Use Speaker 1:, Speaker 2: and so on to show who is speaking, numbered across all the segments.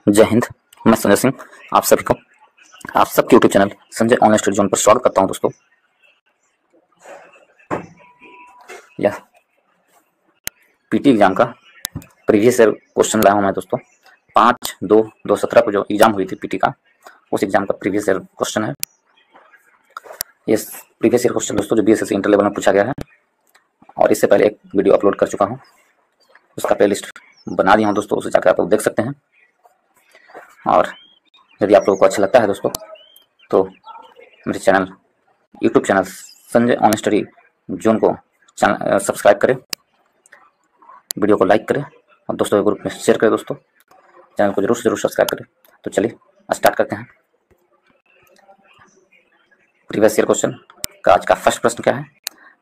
Speaker 1: जय हिंद। मैं संजय सिंह आप सभी को आप सबके YouTube channel Sanjay online study zone पर स्वागत करता हूं। दोस्तों यह पीटी एग्जाम का प्रीवियस ईयर क्वेश्चन लाया हूं मैं दोस्तों। 5/2/2017 को जो एग्जाम हुई थी पीटी का, उस एग्जाम का प्रीवियस ईयर क्वेश्चन है। ये प्रीवियस ईयर क्वेश्चन दोस्तों जो बीएसएससी इंटर लेवल में पूछा गया है, और इससे पहले एक वीडियो अपलोड कर चुका हूँ, उसका प्लेलिस्ट बना दिया हूँ दोस्तों, उसे जाकर आप लोग देख सकते हैं। और यदि आप लोगों को अच्छा लगता है दोस्तों तो मेरे channel YouTube channel Sanjay online study zone को सब्सक्राइब करें, वीडियो को लाइक करें और दोस्तों के ग्रुप में शेयर करें। दोस्तों चैनल को जरूर से जरूर सब्सक्राइब करें। तो चलिए स्टार्ट करते हैं। प्रीवियस ईयर क्वेश्चन का आज का फर्स्ट प्रश्न क्या है?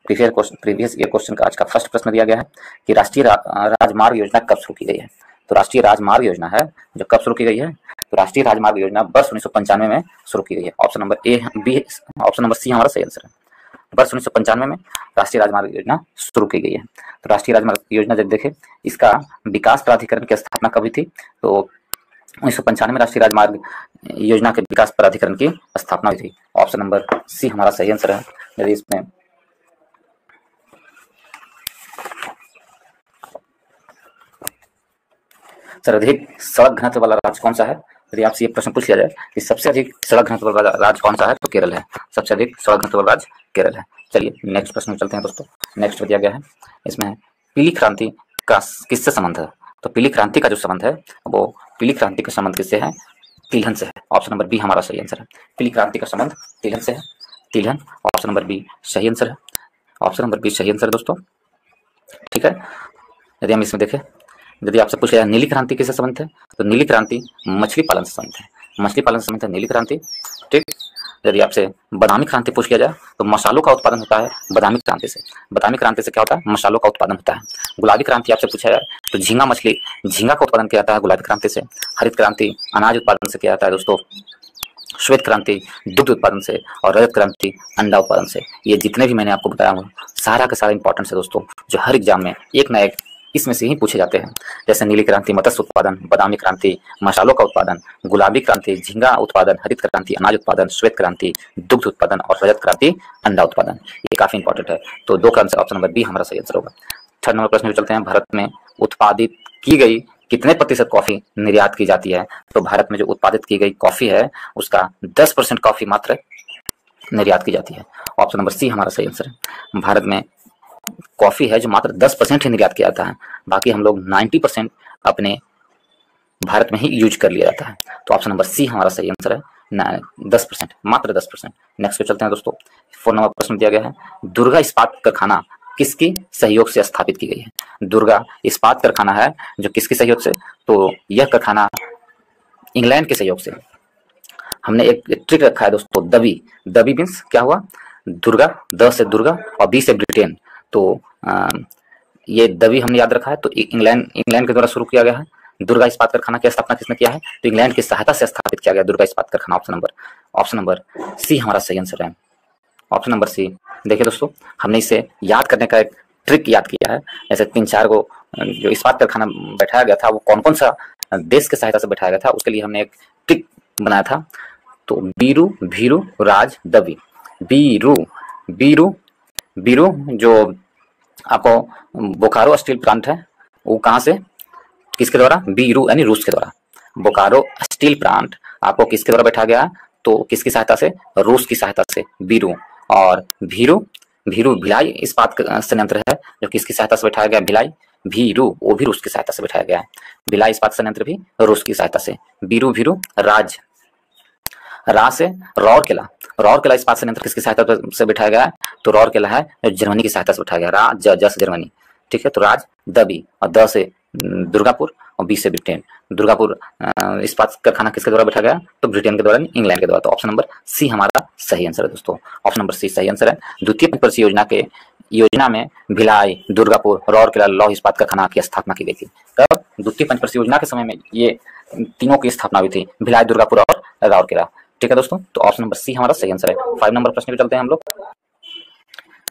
Speaker 1: प्रीवियस ईयर क्वेश्चन का आज का फर्स्ट प्रश्न दिया गया है कि राष्ट्रीय राजमार्ग योजना कब शुरू की गई है? तो राष्ट्रीय राजमार्ग योजना है जो कब शुरू की गई है? तो राष्ट्रीय राजमार्ग योजना वर्ष 1995 में शुरू की गई है। Option number A B, option number C हमारा सही आंसर है। वर्ष 1995 में राष्ट्रीय राजमार्ग योजना शुरू की गई है। तो राष्ट्रीय राजमार्ग योजना जब देखें, इसका विकास प्राधिकरण की स्थापना कब हुई थी? तो 1995 में राष्ट्रीय राजमार्ग योजना के विकास प्राधिकरण की स्थापना हुई थी। ऑप्शन नंबर सी हमारा सही आंसर है। यदि इसमें सर्वाधिक सड़क घनत्व वाला राज्य कौन सा है? यदि आपसे ये प्रश्न पूछ लिया जाए कि सबसे अधिक सड़क घनत्व वाला राज्य कौन सा है, तो केरल है। सबसे अधिक सड़क घनत्व वाला राज्य केरल है। चलिए नेक्स्ट प्रश्न में चलते हैं दोस्तों। नेक्स्ट दिया गया है, इसमें पीली क्रांति का किससे संबंध है? तो पीली क्रांति का जो संबंध है वो पीली क्रांति का संबंध किससे है? तिलहन से है। ऑप्शन नंबर बी हमारा सही आंसर है। पीली क्रांति का संबंध तिलहन से है। तिलहन, ऑप्शन नंबर बी सही आंसर है। ऑप्शन नंबर बी सही आंसर है दोस्तों। ठीक है। यदि हम इसमें देखें, यदि आपसे पूछा जाए नीली क्रांति किससे संबंध है, तो नीली क्रांति मछली पालन से संबंध है। मछली पालन से संबंध है नीली क्रांति। ठीक। यदि आपसे बादामी क्रांति पूछ लिया जाए तो मसालों का उत्पादन होता है बादामी क्रांति से। बादामी क्रांति से क्या होता है? मसालों का उत्पादन होता है। गुलाबी क्रांति आपसे पूछा जाए तो झींगा का उत्पादन किया जाता है गुलाबी क्रांति से। हरित क्रांति अनाज उत्पादन से किया जाता है दोस्तों। श्वेत क्रांति दुग्ध उत्पादन से, और रजत क्रांति अंडा उत्पादन से। ये जितने भी मैंने आपको बताया हूँ सारा का सारा इंपॉर्टेंट है दोस्तों, जो हर एग्जाम में एक ना एक इसमें से ही पूछे जाते हैं। जैसे नीली क्रांति मत्स्य उत्पादन, बादामी क्रांति मसालों का उत्पादन, गुलाबी क्रांति झींगा उत्पादन, हरित क्रांति अनाज उत्पादन, श्वेत क्रांति दुग्ध उत्पादन और रजत क्रांति अंडा उत्पादन। ये काफी इंपॉर्टेंट है। तो दो का आंसर ऑप्शन नंबर बी हमारा सही आंसर होगा। थर्ड नंबर प्रश्न में चलते हैं। भारत में उत्पादित की गई कितने प्रतिशत कॉफी निर्यात की जाती है? तो भारत में जो उत्पादित की गई कॉफी है उसका 10% कॉफी मात्र निर्यात की जाती है। ऑप्शन नंबर सी हमारा सही आंसर है। भारत में कॉफी है जो मात्र 10% ही निर्यात किया जाता है, बाकी हम लोग 90% अपने भारत में ही यूज कर लिया जाता है। तो ऑप्शन नंबर सी हमारा सही आंसर है। 10%, मात्र 10%। नेक्स्ट पे चलते हैं दोस्तों। 4 नंबर प्रश्न दिया गया है, दुर्गा इस्पात कारखाना किसके सहयोग से स्थापित की गई है? दुर्गा इस्पात कारखाना है जो किसके सहयोग से? तो यह कारखाना इंग्लैंड के सहयोग से। हमने एक ट्रिक रखा है दोस्तों, दबी मीन्स क्या हुआ? दुर्गा, द से दुर्गा और बी से ब्रिटेन। तो ये दबी हमने याद रखा है। तो इंग्लैंड के द्वारा शुरू किया गया है। दुर्गा इस्पात कारखाना की स्थापना किसने किया है? तो इंग्लैंड की सहायता से स्थापित किया गया दुर्गा इस्पात कारखाना। ऑप्शन नंबर सी हमारा सही आंसर है। Option number C. देखिए दोस्तों, हमने इसे याद करने का एक ट्रिक याद किया है। जैसे 3-4 को जो इस्पात कारखाना बैठाया गया था वो कौन सा देश की सहायता से बैठाया गया था, उसके लिए हमने एक ट्रिक बनाया था। तो बीरू, भीरू, राज, दबी। बीरू जो आपको बोकारो स्टील प्लांट है वो कहाँ से, किसके द्वारा? बीरू यानी रूस के द्वारा। बोकारो स्टील प्लांट आपको किसके द्वारा बैठा गया? तो किसकी सहायता से? रूस की सहायता से बीरू। और भीरू भिलाई इस्पात संयंत्र है जो किसकी सहायता से बैठाया गया? भिलाई। भीरू वो भी रूस की सहायता से बैठाया गया है। भिलाई इस्पात संयंत्र भी रूस की सहायता से। भीरू। रा से रौरकेला इस्पात संयंत्र किसकी सहायता से बैठाया गया है? तो रौरकेला है जर्मनी की सहायता से बैठाया गया। जस जर्मनी। ठीक है। तो राज, दबी और द से दुर्गापुर और बी से ब्रिटेन। दुर्गापुर इस्पात कारखाना किसके द्वारा बैठा गया? तो ब्रिटेन के द्वारा, इंग्लैंड के द्वारा। तो ऑप्शन नंबर सी हमारा सही आंसर है दोस्तों। ऑप्शन नंबर सी सही आंसर है। द्वितीय पंचवर्षीय योजना में भिलाई, दुर्गापुर, रौरकेला लौह इस्पात कारखाना की स्थापना की गई थी। तब द्वितीय पंचवर्षीय योजना के समय में ये तीनों की स्थापना हुई थी, भिलाई, दुर्गापुर और रौरकेला। ठीक है दोस्तों। तो ऑप्शन नंबर सी हमारा सही आंसर है। 5 नंबर प्रश्न पे चलते हैं हम लोग।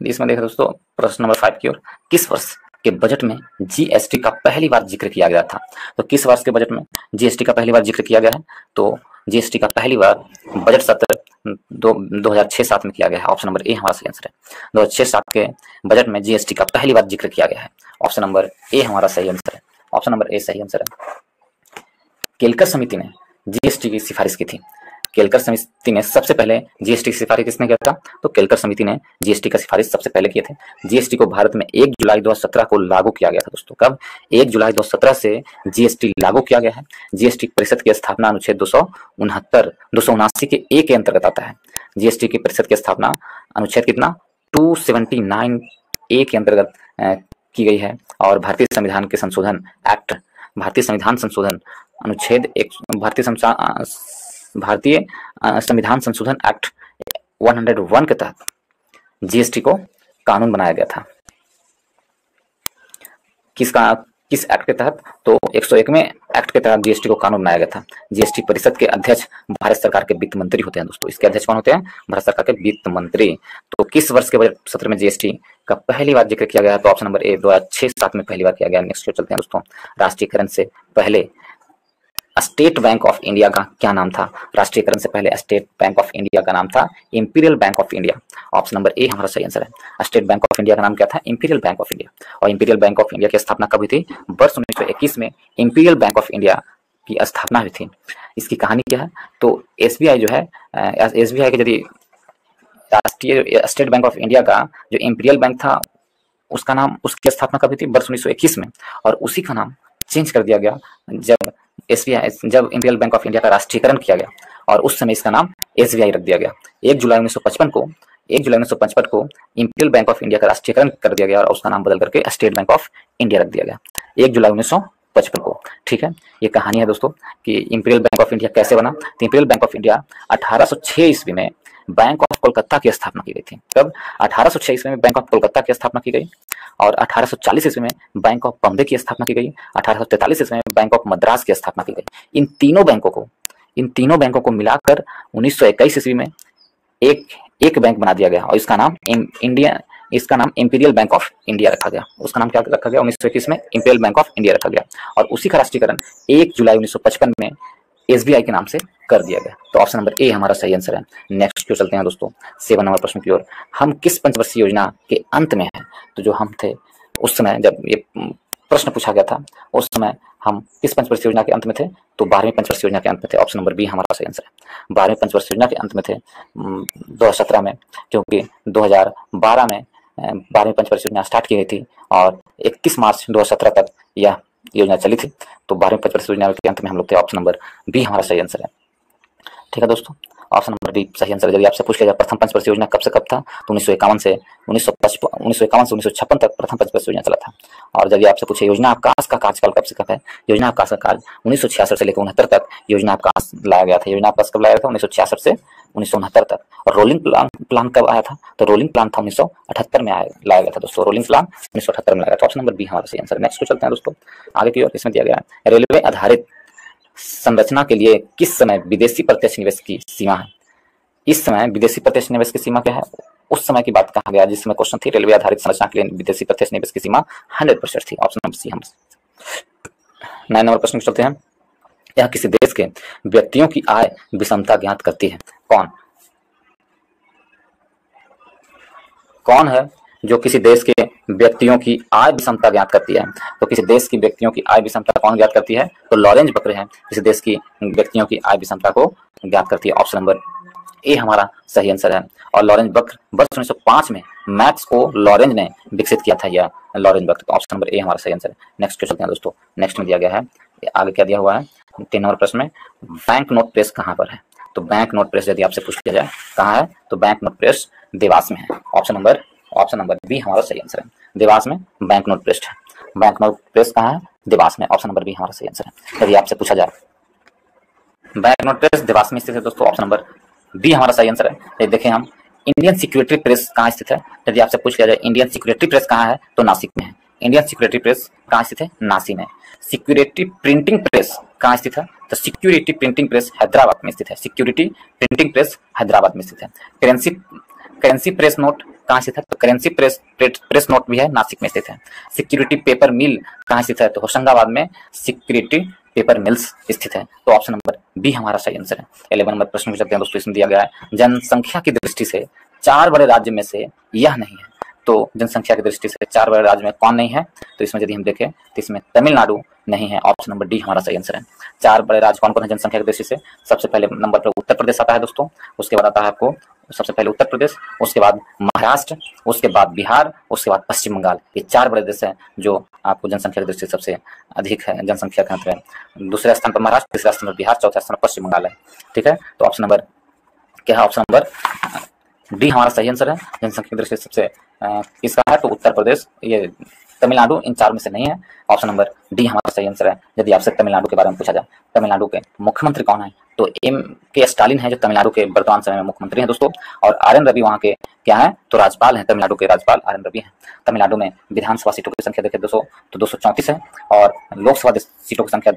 Speaker 1: इसमें देखें दोस्तों, प्रश्न नंबर 5 की ओर, किस वर्ष के बजट में जीएसटी का पहली बार जिक्र किया गया था? तो किस वर्ष के बजट में जीएसटी का पहली बार जिक्र किया गया है? तो जीएसटी का पहली बार बजट सत्र 2006-07 में किया गया है। ऑप्शन नंबर ए हमारा सही आंसर है। 2006-07 के बजट में जीएसटी का पहली बार जिक्र किया गया है। ऑप्शन नंबर ए हमारा सही आंसर है। ऑप्शन नंबर ए सही आंसर है। केलकर समिति ने जीएसटी की सिफारिश की थी। केलकर समिति ने सबसे पहले जीएसटी की सिफारिश किसने किया था? तो केलकर समिति ने जीएसटी का सिफारिश सबसे पहले किए थे। जीएसटी को भारत में 1 जुलाई 2017 को लागू किया गया था दोस्तों। कब? 1 जुलाई 2017 से जीएसटी लागू किया गया है। जीएसटी परिषद की स्थापना अनुच्छेद 279 के ए के अंतर्गत आता है। जीएसटी की परिषद की स्थापना अनुच्छेद कितना? 279 ए के अंतर्गत की गई है। और भारतीय संविधान के संशोधन एक्ट, भारतीय संविधान संशोधन अनुच्छेद भारतीय संविधान संशोधन एक्ट 101 के तहत जीएसटी को कानून बनाया गया था। किस एक्ट के तहत? तो 101वें एक्ट के तहत जीएसटी को कानून बनाया गया था। जीएसटी परिषद के अध्यक्ष भारत सरकार के वित्त मंत्री होते हैं दोस्तों। इसके अध्यक्ष कौन होते हैं? भारत सरकार के वित्त मंत्री। तो किस वर्ष के बजट सत्र में जीएसटी का पहली बार जिक्र किया गया? तो ऑप्शन नंबर ए 2006-07 में पहली बार किया गया। नेक्स्ट चलते हैं दोस्तों। राष्ट्रीयकरण से पहले स्टेट बैंक ऑफ इंडिया का क्या नाम था? राष्ट्रीयकरण से पहले स्टेट बैंक ऑफ इंडिया का नाम था imperial bank of India. Option number ए हमारा सही आंसर है। स्टेट बैंक ऑफ इंडिया का नाम क्या था? Imperial bank of India. और इंपीरियल बैंक ऑफ इंडिया की स्थापना कब हुई थी? वर्ष 1921 में इंपीरियल बैंक ऑफ इंडिया की स्थापना हुई थी। इसकी कहानी क्या है? तो एसबीआई जो है, एसबीआई के यदि राष्ट्रीय स्टेट बैंक ऑफ इंडिया का जो इंपीरियल बैंक था उसका नाम, उसकी स्थापना कब हुई थी? वर्ष 1921 में। और उसी का नाम चेंज कर दिया गया जब जब इंपीरियल बैंक ऑफ इंडिया का राष्ट्रीयकरण किया गया, और उस समय इसका नाम एसबीआई रख दिया गया। 1 जुलाई 1955 को इंपीरियल बैंक ऑफ इंडिया का राष्ट्रीयकरण कर दिया गया और उसका नाम बदल करके स्टेट बैंक ऑफ इंडिया रख दिया गया 1 जुलाई 1955 को। ठीक है, ये कहानी है दोस्तों कि इंपीरियल बैंक ऑफ इंडिया कैसे बना। तो इंपीरियल बैंक ऑफ इंडिया 1806 ईस्वी में बैंक ऑफ कोलकाता की स्थापना की गई थी। कब? 1806 ईस्वी में बैंक ऑफ कोलकाता की स्थापना की गई। और 1840 ईस्वी में बैंक ऑफ बॉम्बे की स्थापना की गई। 1843 ईस्वी में बैंक ऑफ मद्रास की स्थापना की गई। इन तीनों बैंकों को मिलाकर 1921 ईस्वी में एक बैंक बना दिया गया और इसका नाम इंपीरियल बैंक ऑफ इंडिया रखा गया। उसका नाम क्या रखा गया? 1921 में इंपीरियल बैंक ऑफ इंडिया रखा गया और उसी का राष्ट्रीयकरण 1 जुलाई 1955 में एसबीआई के नाम से कर दिया गया। तो ऑप्शन नंबर ए हमारा सही आंसर है। नेक्स्ट क्यों चलते हैं दोस्तों 7 नंबर प्रश्न की ओर। हम किस पंचवर्षीय योजना के अंत में हैं? तो जो हम थे उस समय जब ये प्रश्न पूछा गया था उस समय हम किस पंचवर्षीय योजना के अंत में थे? तो 12वीं पंचवर्षीय योजना के अंत में थे। ऑप्शन नंबर बी हमारा सही आंसर है। 12वीं पंचवर्षीय योजना के अंत में थे 2017 में, क्योंकि 2012 में 12वीं पंचवर्षीय योजना स्टार्ट की गई थी और 31 मार्च 2017 तक यह योजना चली थी। तो 12वीं पंचवर्षीय योजना के अंत में हम लोग थे। ऑप्शन नंबर बी हमारा सही आंसर है। ठीक है दोस्तों, ऑप्शन नंबर बी सही आंसर है। यदि आपसे पूछ लिया जाए प्रथम पंचवर्षीय योजना कब से कब था, तो 1951 से 1956 तक प्रथम पंचवर्षीय योजना चला था। और यदि आपसे पूछे योजना अवकाश का कार्यकाल कब से कब है, योजना अवकाश का काल 1966 से लेकर 69 तक योजना अवकाश लाया गया था। योजना अवकाश कब लाया गया था? 1966 से 1969 तक। और रोलिंग प्लान कब आया था? तो रोलिंग प्लान था 1978 में लाया गया था दोस्तों। रोलिंग प्लान 1978 में लाया गया था। ऑप्शन नंबर बी हमारा सही आंसर है। नेक्स्ट को चलते हैं दोस्तों आगे की ओर। इसमें दिया गया है रेलवे आधारित संरचना के लिए किस समय विदेशी प्रत्यक्ष निवेश की सीमा है? इस समय विदेशी प्रत्यक्ष निवेश की सीमा क्या है? उस समय की बात कहा गया जिस समय क्वेश्चन थी रेलवे आधारित संरचना के लिए विदेशी प्रत्यक्ष निवेश की सीमा 100% थी। ऑप्शन नंबर सी हम 9 नंबर प्रश्न चलते हैं। यह किसी देश के व्यक्तियों की आय विषमता ज्ञात करती है। कौन है जो किसी देश के व्यक्तियों की आय विषमता ज्ञात करती है? तो किसी देश की व्यक्तियों की आय विषमता कौन ज्ञात करती है? तो लॉरेंज बक्र है किसी देश की व्यक्तियों की आय विषमता को ज्ञात करती है। ऑप्शन नंबर ए हमारा सही आंसर है। और लॉरेंज बक्र वर्ष 1905 में मैथ्स को लॉरेंज ने विकसित किया था। यह लॉरेंज बक्र। तो ऑप्शन नंबर ए हमारा सही आंसर है। नेक्स्ट क्वेश्चन हैं दोस्तों। नेक्स्ट में दिया गया है, आगे क्या दिया हुआ है 3 नंबर प्रश्न में, बैंक नोट प्रेस कहाँ पर है? तो बैंक नोट प्रेस यदि आपसे पूछ लिया जाए कहाँ है, तो बैंक नोट प्रेस देवास में है। ऑप्शन नंबर बी हमारा सही आंसर है। देवास में बैंक नोट प्रेस है। बैंक नोट प्रेस कहाँ है? देवास में। ऑप्शन नंबर बी हमारा सही आंसर है। यदि आपसे पूछा जाए बैंक नोट प्रेस देवास में स्थित है दोस्तों, ऑप्शन नंबर बी हमारा सही आंसर है। ये देखें हम इंडियन सिक्योरिटी प्रेस कहाँ स्थित है? यदि आपसे पूछ लिया जाए इंडियन सिक्योरिटी प्रेस कहाँ है, तो नासिक में है। इंडियन सिक्योरिटी प्रेस कहाँ स्थित है? नासिक में। सिक्योरिटी प्रिंटिंग प्रेस कहाँ स्थित है? तो सिक्योरिटी प्रिंटिंग प्रेस हैदराबाद में स्थित है। सिक्योरिटी प्रिंटिंग प्रेस हैदराबाद में स्थित है। करेंसी प्रेस नोट कहाँ स्थित है? तो करेंसी प्रेस नोट भी है, नासिक में स्थित है। सिक्योरिटी पेपर मिल कहाँ स्थित है? तो होशंगाबाद में सिक्योरिटी पेपर मिल्स स्थित है। तो ऑप्शन नंबर बी हमारा सही आंसर है। 11 नंबर प्रश्न पूछ सकते हैं दोस्तों, इसमें दिया गया है जनसंख्या की दृष्टि से 4 बड़े राज्य में से यह नहीं है। तो जनसंख्या की दृष्टि से 4 बड़े राज्य में कौन नहीं है? तो इसमें यदि हम देखें तो इसमें तमिलनाडु नहीं है। ऑप्शन नंबर डी हमारा सही आंसर है। 4 बड़े राज्य कौन कौन है जनसंख्या की दृष्टि से? सबसे पहले नंबर पर उत्तर प्रदेश आता है दोस्तों, उसके बाद आता है आपको सबसे पहले उत्तर प्रदेश, उसके बाद महाराष्ट्र, उसके बाद बिहार, उसके बाद पश्चिम बंगाल। ये 4 बड़े देश हैं जो आपको जनसंख्या की दृष्टि से सबसे अधिक है जनसंख्या घनत्व है। दूसरे स्थान पर महाराष्ट्र, तीसरे स्थान पर बिहार, चौथे स्थान पर पश्चिम बंगाल है। ठीक है, तो ऑप्शन नंबर क्या है? ऑप्शन नंबर डी हमारा सही आंसर है। जनसंख्या की दृष्टि से सबसे किसका है? तो उत्तर प्रदेश, ये तमिलनाडु इन 4 में से नहीं है। ऑप्शन नंबर डी हमारा सही आंसर है। यदि आपसे तमिलनाडु के बारे में पूछा जाए, तमिलनाडु के मुख्यमंत्री कौन है? तो M.K. स्टालिन है जो तमिलनाडु के वर्तमान समय में मुख्यमंत्री हैं दोस्तों। और R.N. रवि वहाँ के क्या है? तो राज्यपाल हैं, तमिलनाडु के राज्यपाल R.N. रवि हैं। तमिलनाडु में विधानसभा सीटों की संख्या देखें दोस्तों तो 234 है, और लोकसभा सीटों की संख्या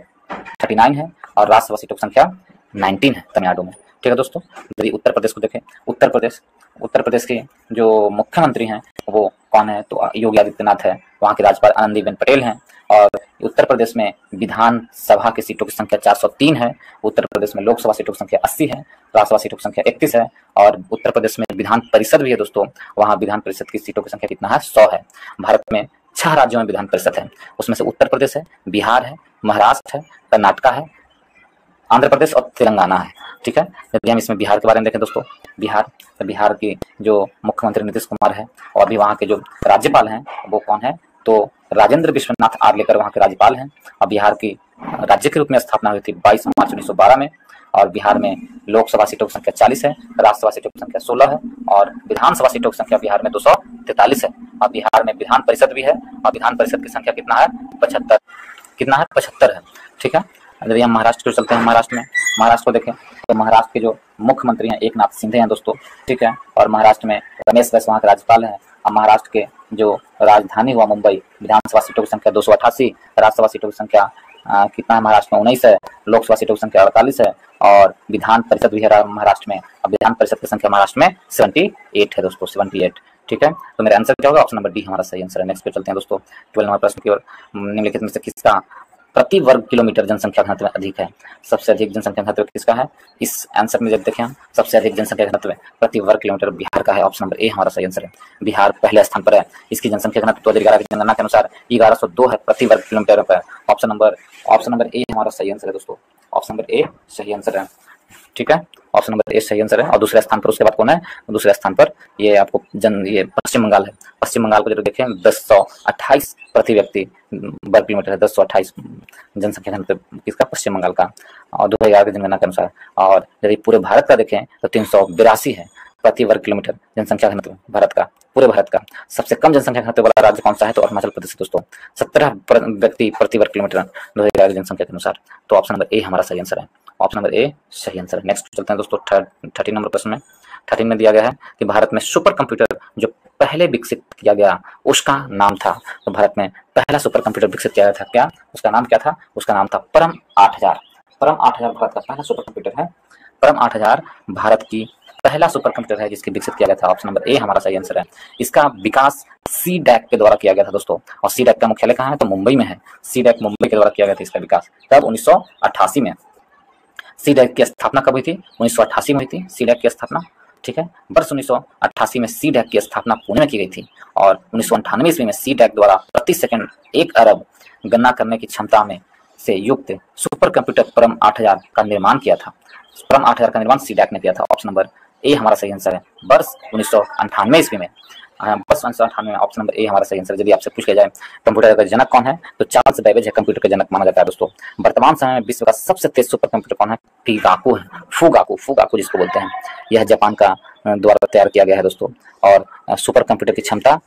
Speaker 1: 39 है, और राज्यसभा सीटों की संख्या 19 है तमिलनाडु में। ठीक है दोस्तों, यदि उत्तर प्रदेश को देखें, उत्तर प्रदेश के जो मुख्यमंत्री हैं वो कौन है? तो योगी आदित्यनाथ है, वहाँ के राज्यपाल आनंदीबेन पटेल हैं। और उत्तर प्रदेश में विधानसभा की सीटों की संख्या 403 है, उत्तर प्रदेश में लोकसभा सीटों की संख्या 80 है, राज्यसभा सीटों की संख्या 31 है, और उत्तर प्रदेश में विधान परिषद भी है दोस्तों, वहाँ विधान परिषद की सीटों की संख्या कितना है? 100 है। भारत में 6 राज्यों में विधान परिषद है, उसमें से उत्तर प्रदेश है, बिहार है, महाराष्ट्र है, कर्नाटक है, आंध्र प्रदेश और तेलंगाना है। ठीक है, यदि हम इसमें बिहार के बारे में देखें दोस्तों, बिहार की जो मुख्यमंत्री नीतीश कुमार है, और अभी वहाँ के जो राज्यपाल हैं वो कौन है? तो राजेंद्र विश्वनाथ आर्लेकर वहाँ के राज्यपाल हैं। और बिहार की राज्य के रूप में स्थापना हुई थी 22 मार्च 1912 में। और बिहार में लोकसभा सीटों की संख्या 40 है, राज्यसभा सीटों की संख्या 16 है, और विधानसभा सीटों की संख्या बिहार में 243 है। और बिहार में विधान परिषद भी है, और विधान परिषद की संख्या कितना है? 75। कितना है? 75 है। ठीक है, यदि हम महाराष्ट्र को चलते हैं, महाराष्ट्र को देखें तो महाराष्ट्र के जो मुख्यमंत्री हैं एकनाथ शिंदे हैं दोस्तों। ठीक है, और महाराष्ट्र में रमेश बैस वहाँ के राज्यपाल हैं। और महाराष्ट्र के जो राजधानी हुआ मुंबई, विधानसभा सीटों की संख्या 288, राज्यसभा सीटों की संख्या कितना है? महाराष्ट्र में 19 है, लोकसभा सीटों की संख्या 48 है, और विधान परिषद भी है महाराष्ट्र में। अब विधान परिषद की संख्या महाराष्ट्र में 78 है दोस्तों, 78। ठीक है, तो मेरा आंसर क्या होगा? ऑप्शन नंबर डी हमारा सही आंसर है। नेक्स्ट पे चलते हैं दोस्तों, 12 नंबर प्रश्न की ओर। निम्नलिखित में से किसका प्रति वर्ग किलोमीटर जनसंख्या घनत्व अधिक है? सबसे अधिक जनसंख्या घनत्व किसका है? इस आंसर में जब देखें हम, सबसे अधिक जनसंख्या घनत्व प्रति वर्ग किलोमीटर बिहार का है। ऑप्शन नंबर ए हमारा सही आंसर है। बिहार पहले स्थान पर है। इसकी जनसंख्या घनत्व 2011 की जनगणना के अनुसार 1102 है प्रति वर्ग किलोमीटर पर। ऑप्शन नंबर ए हमारा सही आंसर है दोस्तों। ऑप्शन नंबर ए सही आंसर है। ठीक है, ऑप्शन नंबर ए सही आंसर है। और दूसरे स्थान पर उसके बाद कौन है? दूसरे स्थान पर ये आपको ये पश्चिम बंगाल है। पश्चिम बंगाल को जरूर देखें, 1028 प्रति व्यक्ति वर्ग किलोमीटर है। 1028 जनसंख्या घनत्व किसका? पश्चिम बंगाल का, और 2011 की जनगणना के अनुसार। और यदि पूरे भारत का देखें तो 382 है प्रति वर्ग किलोमीटर जनसंख्या घनत्व भारत का, पूरे भारत का। सबसे कम जनसंख्या घनत्व वाला राज्य कौन सा है? तो अरुणाचल प्रदेश दोस्तों, 17 व्यक्ति प्रति वर्ग किलोमीटर 2011 की जनसंख्या के अनुसार। तो ऑप्शन नंबर ए हमारा सही आंसर है। ऑप्शन नंबर ए सही आंसर है। नेक्स्ट चलते हैं दोस्तों 13 नंबर प्रश्न में। 13 में दिया गया है कि भारत में सुपर कंप्यूटर जो पहले विकसित किया गया उसका नाम था। तो भारत में पहला सुपर कंप्यूटर विकसित किया गया था, क्या उसका नाम क्या था? उसका नाम था परम 8000। परम 8000 भारत का पहला सुपर कंप्यूटर है। परम 8000 भारत की पहला सुपर कंप्यूटर है जिसकी विकसित किया गया था। ऑप्शन नंबर ए हमारा सही आंसर है। इसका विकास CDAC के द्वारा किया गया था दोस्तों, और CDAC का मुख्यालय कहाँ है? तो मुंबई में है। CDAC मुंबई के द्वारा किया गया था इसका विकास, तब 1988 में। CDAC की स्थापना कब हुई थी? 1988 में हुई थी CDAC की स्थापना। ठीक है, वर्ष 1988 में CDAC की स्थापना पुणे में की गई थी, और 1998 ईस्वी में CDAC द्वारा प्रति सेकंड 1 अरब गणना करने की क्षमता में से युक्त सुपर कंप्यूटर परम 8000 का निर्माण किया था। परम 8000 का निर्माण CDAC ने किया था। ऑप्शन नंबर ए हमारा सही आंसर है। वर्ष 1998 ईस्वी में, वर्ष 1998 में। ऑप्शन नंबर ए हमारा सही आंसर है। यदि आपसे पूछ लिया जाए कंप्यूटर का जनक कौन है, तो चार्ल्स बेबेज है कंप्यूटर का जनक माना जाता है दोस्तों। वर्तमान समय में विश्व का सबसे तेज सुपर कंप्यूटर कौन है? फुगाकू है। फुगाकू जिसको बोलते हैं, यह जापान का द्वारा तैयार किया गया है दोस्तों। और सुपर कंप्यूटर की क्षमता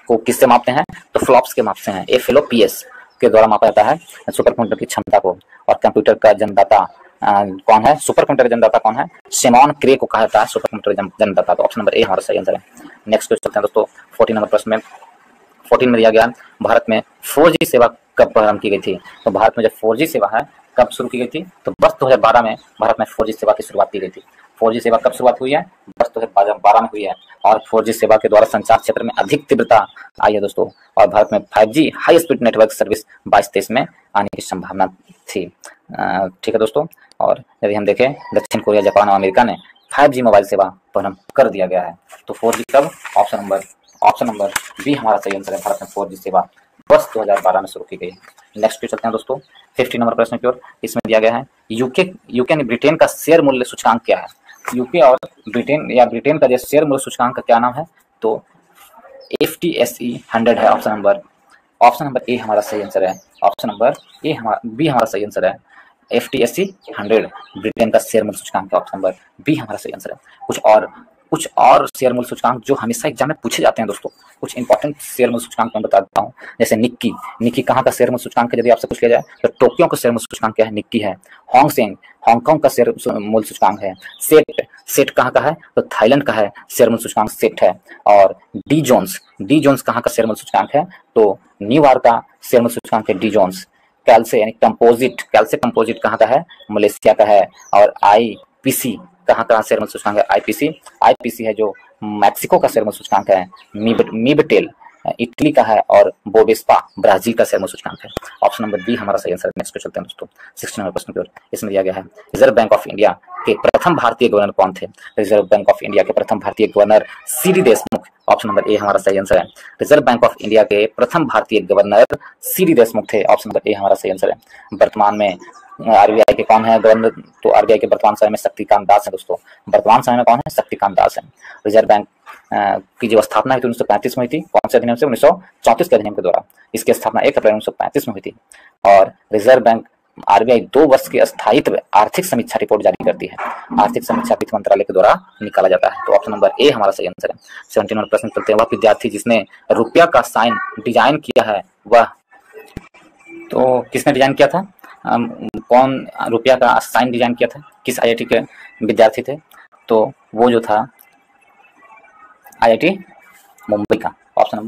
Speaker 1: को किससे मापते हैं? तो फ्लॉप्स के माप से हैं, FLOPS के द्वारा मापा जाता है सुपर कंप्यूटर की क्षमता को। और कंप्यूटर का जन्मदाता कौन है? सुपर कंप्यूटर जन्मदाता कौन है? सिमोन क्रे को कहा जाता है सुपर कंप्यूटर जन्मदाता। तो ऑप्शन नंबर ए हमारा सही आंसर है। नेक्स्ट चलते हैं दोस्तों 14 नंबर प्रश्न में। 14 में दिया गया भारत में 4G सेवा कब प्रारंभ की गई थी? तो भारत में जो 4G सेवा है कब शुरू की गई थी? तो वर्ष 2012 में भारत में 4G सेवा की शुरुआत की गई थी। 4G सेवा कब शुरुआत हुई है? वर्ष 2012 में हुई है और 4G सेवा के द्वारा संचार क्षेत्र में अधिक तीव्रता आई है दोस्तों। और भारत में 5G high speed network service 22-23 में आने की संभावना थी। ठीक है दोस्तों। और यदि हम देखें दक्षिण कोरिया, जापान और अमेरिका ने 5G मोबाइल सेवा प्रारंभ कर दिया गया है। तो 4G कब? ऑप्शन नंबर बी हमारा सही आंसर है। भारत में 4G सेवा वर्ष 2012 में शुरू की गई है। नेक्स्ट पे चलते हैं दोस्तों 50 नंबर प्रश्न की ओर। इसमें दिया गया है यूके यानी ब्रिटेन का शेयर मूल्य सूचकांक क्या है? यूके और ब्रिटेन या ब्रिटेन का जो शेयर मूल्य सूचकांक का क्या नाम है? तो FTSE 100 है। ऑप्शन नंबर ए हमारा सही आंसर है। ऑप्शन नंबर बी हमारा सही आंसर है। FTSE 100 ब्रिटेन का शेयर मूल्य सूचकांक है। ऑप्शन नंबर बी हमारा सही आंसर है। कुछ और शेयर मूल्य सूचकांक जो हमेशा एग्जाम में पूछे जाते हैं दोस्तों, कुछ इंपॉर्टेंट शेयर मूल्य सूचकांक मैं बता देता हूँ। जैसे निक्की कहाँ का शेयर मूल्य सूचकांक है? यदि आपसे पूछ लिया जाए तो टोक्यो का शेयर मूल्य सूचकांक क्या है? निक्की है। हांगकांग का शेयर मूल्य सूचकांक है सेट कहाँ का है? तो थाईलैंड का है शेयर मूल्य सूचकांक सेट है। और डी जोन्स कहाँ का शेयर मूल्य सूचकांक है? तो न्यूयॉर्क का शेयर मूल्य सूचकांक है डी जोन्स। कैल्से कंपोजिट कहाँ का है? मलेशिया का है। और IPC कहाँ का शेयर मूल्य सूचकांक है? आईपीसी है जो मैक्सिको का शेयर मूल्य सूचकांक है। मीबटेल इटली का है और बोबेस्पा ब्राजील का शेयर मूल्य सूचकांक है। ऑप्शन नंबर बी हमारा सही आंसर है। नेक्स्ट पे चलते हैं दोस्तों 60 नंबर प्रश्न की ओर। इसमें दिया गया है रिजर्व बैंक ऑफ इंडिया के प्रथम भारतीय गवर्नर कौन थे? रिजर्व बैंक ऑफ इंडिया के प्रथम भारतीय governor CD Deshmukh. Option number ए हमारा सही आंसर है। रिजर्व बैंक ऑफ इंडिया के प्रथम भारतीय गवर्नर CD देशमुख थे। ऑप्शन नंबर ए हमारा सही आंसर है। वर्तमान में RBI के कौन है गवर्नर? तो RBI के वर्तमान समय में शक्तिकांत दास है दोस्तों। वर्तमान समय में कौन है? शक्तिकांत दास है। रिजर्व बैंक की जो स्थापना हुई थी 1935 में हुई थी। कौन से अधिनियम से? 1934 के अधिनियम के द्वारा। इसकी स्थापना 1 अप्रैल 1935 में हुई थी। और रिजर्व बैंक RBI 2 वर्ष की स्थायित्व आर्थिक समीक्षा रिपोर्ट जारी करती है। आर्थिक समीक्षा वित्त मंत्रालय के द्वारा निकाला जाता है। तो ऑप्शन नंबर ए हमारा सही आंसर है। 17 नंबर प्रश्न चलते हैं। वह विद्यार्थी जिसने रुपया का साइन डिजाइन किया है वह, तो किसने डिजाइन किया था? कौन रुपया का साइन डिजाइन किया था? किस IIT के विद्यार्थी थे? तो वो जो था IIT मुंबई का। ऑप्शन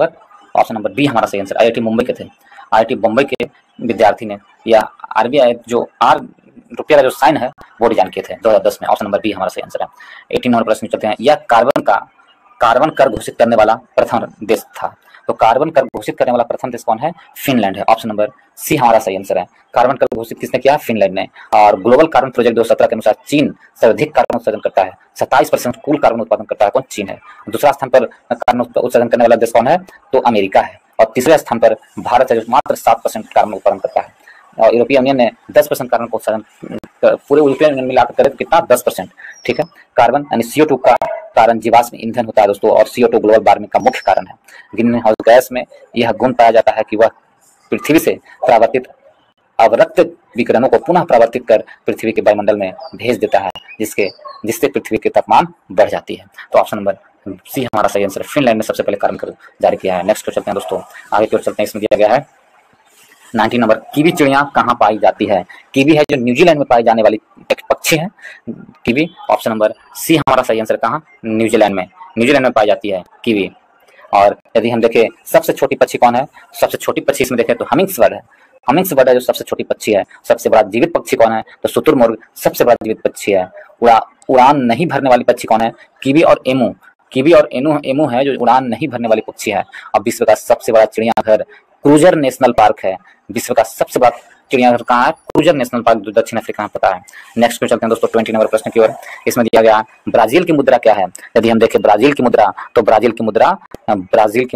Speaker 1: नंबर बी हमारा सही आंसर। IIT मुंबई के थे। IIT मुंबई के विद्यार्थी ने या RBI जो रुपया का जो साइन है वो डिजाइन किए थे 2010 में। ऑप्शन नंबर बी हमारा सही आंसर है। 18 नंबर प्रश्न चलते हैं। यह कार्बन कर घोषित करने वाला प्रथम देश था। तो कार्बन कर घोषित करने वाला प्रथम देश कौन है? फिनलैंड है। ऑप्शन नंबर सी हमारा सही आंसर है। कार्बन कर घोषित किसने किया? फिनलैंड ने। और ग्लोबल कार्बन प्रोजेक्ट 2017 के अनुसार चीन सर्वाधिक कार्बन उत्सर्जन करता है। 27% कुल कार्बन उत्पादन करता है। कौन? चीन है। दूसरा स्थान पर कार्बन उत्सर्जन करने वाला देश कौन है? तो अमेरिका है। और तीसरे स्थान पर भारत है जो मात्र 7% कार्बन उत्पादन करता है। और यूरोपीय यूनियन ने 10% कार्बन को उत्सर्जन, पूरे यूरोपीय यूनियन मिलाकर करें तो कितना? 10%। ठीक है। कार्बन यानी CO2 का कारण जीवाश्म ईंधन होता है दोस्तों। और CO2 ग्लोबल वार्मिंग का मुख्य कारण है। ग्रीन हाउस गैस में यह गुण पाया जाता है कि वह पृथ्वी से परावर्तित अवरक्त विकिरणों को पुनः परावर्तित कर पृथ्वी के वायुमंडल में भेज देता है, जिससे पृथ्वी के तापमान बढ़ जाती है। तो ऑप्शन नंबर सी हमारा सही आंसर है। फिनलैंड ने सबसे पहले कार्बन कर जारी किया है। नेक्स्ट चलते हैं दोस्तों, आगे की ओर चलते हैं। इसमें दिया गया है 19 नंबर, कीवी चिड़िया कहाँ पाई जाती है? कीवी है जो न्यूजीलैंड में पाई जाने वाली एक पक्षी है। कीवी ऑप्शन नंबर सी हमारा सही आंसर। कहाँ? न्यूजीलैंड में पाई जाती है कीवी। और यदि हम देखें सबसे छोटी पक्षी कौन है? सबसे छोटी पक्षी इसमें देखें तो हमिंग्सबर्ड है। हमिंग्सबर्ड है जो सबसे छोटी पक्षी है। सबसे बड़ा जीवित पक्षी कौन है? तो शुतुरमुर्ग सबसे बड़ा जीवित पक्षी है। उड़ान नहीं भरने वाली पक्षी कौन है? कीवी और एमू है जो उड़ान नहीं भरने वाली पक्षी है। अब विश्व का सबसे बड़ा चिड़ियाघर क्रूजर नेशनल पार्क है। विश्व का सबसे बड़ा चिड़ियाघर कहाँ है? क्रूजर नेशनल पार्क जो दक्षिण अफ्रीका में पता है। नेक्स्ट पे चलते हैं दोस्तों 20 नंबर प्रश्न की ओर। इसमें दिया गया ब्राजील की मुद्रा क्या है? यदि हम देखें ब्राजील की मुद्रा, तो ब्राजील की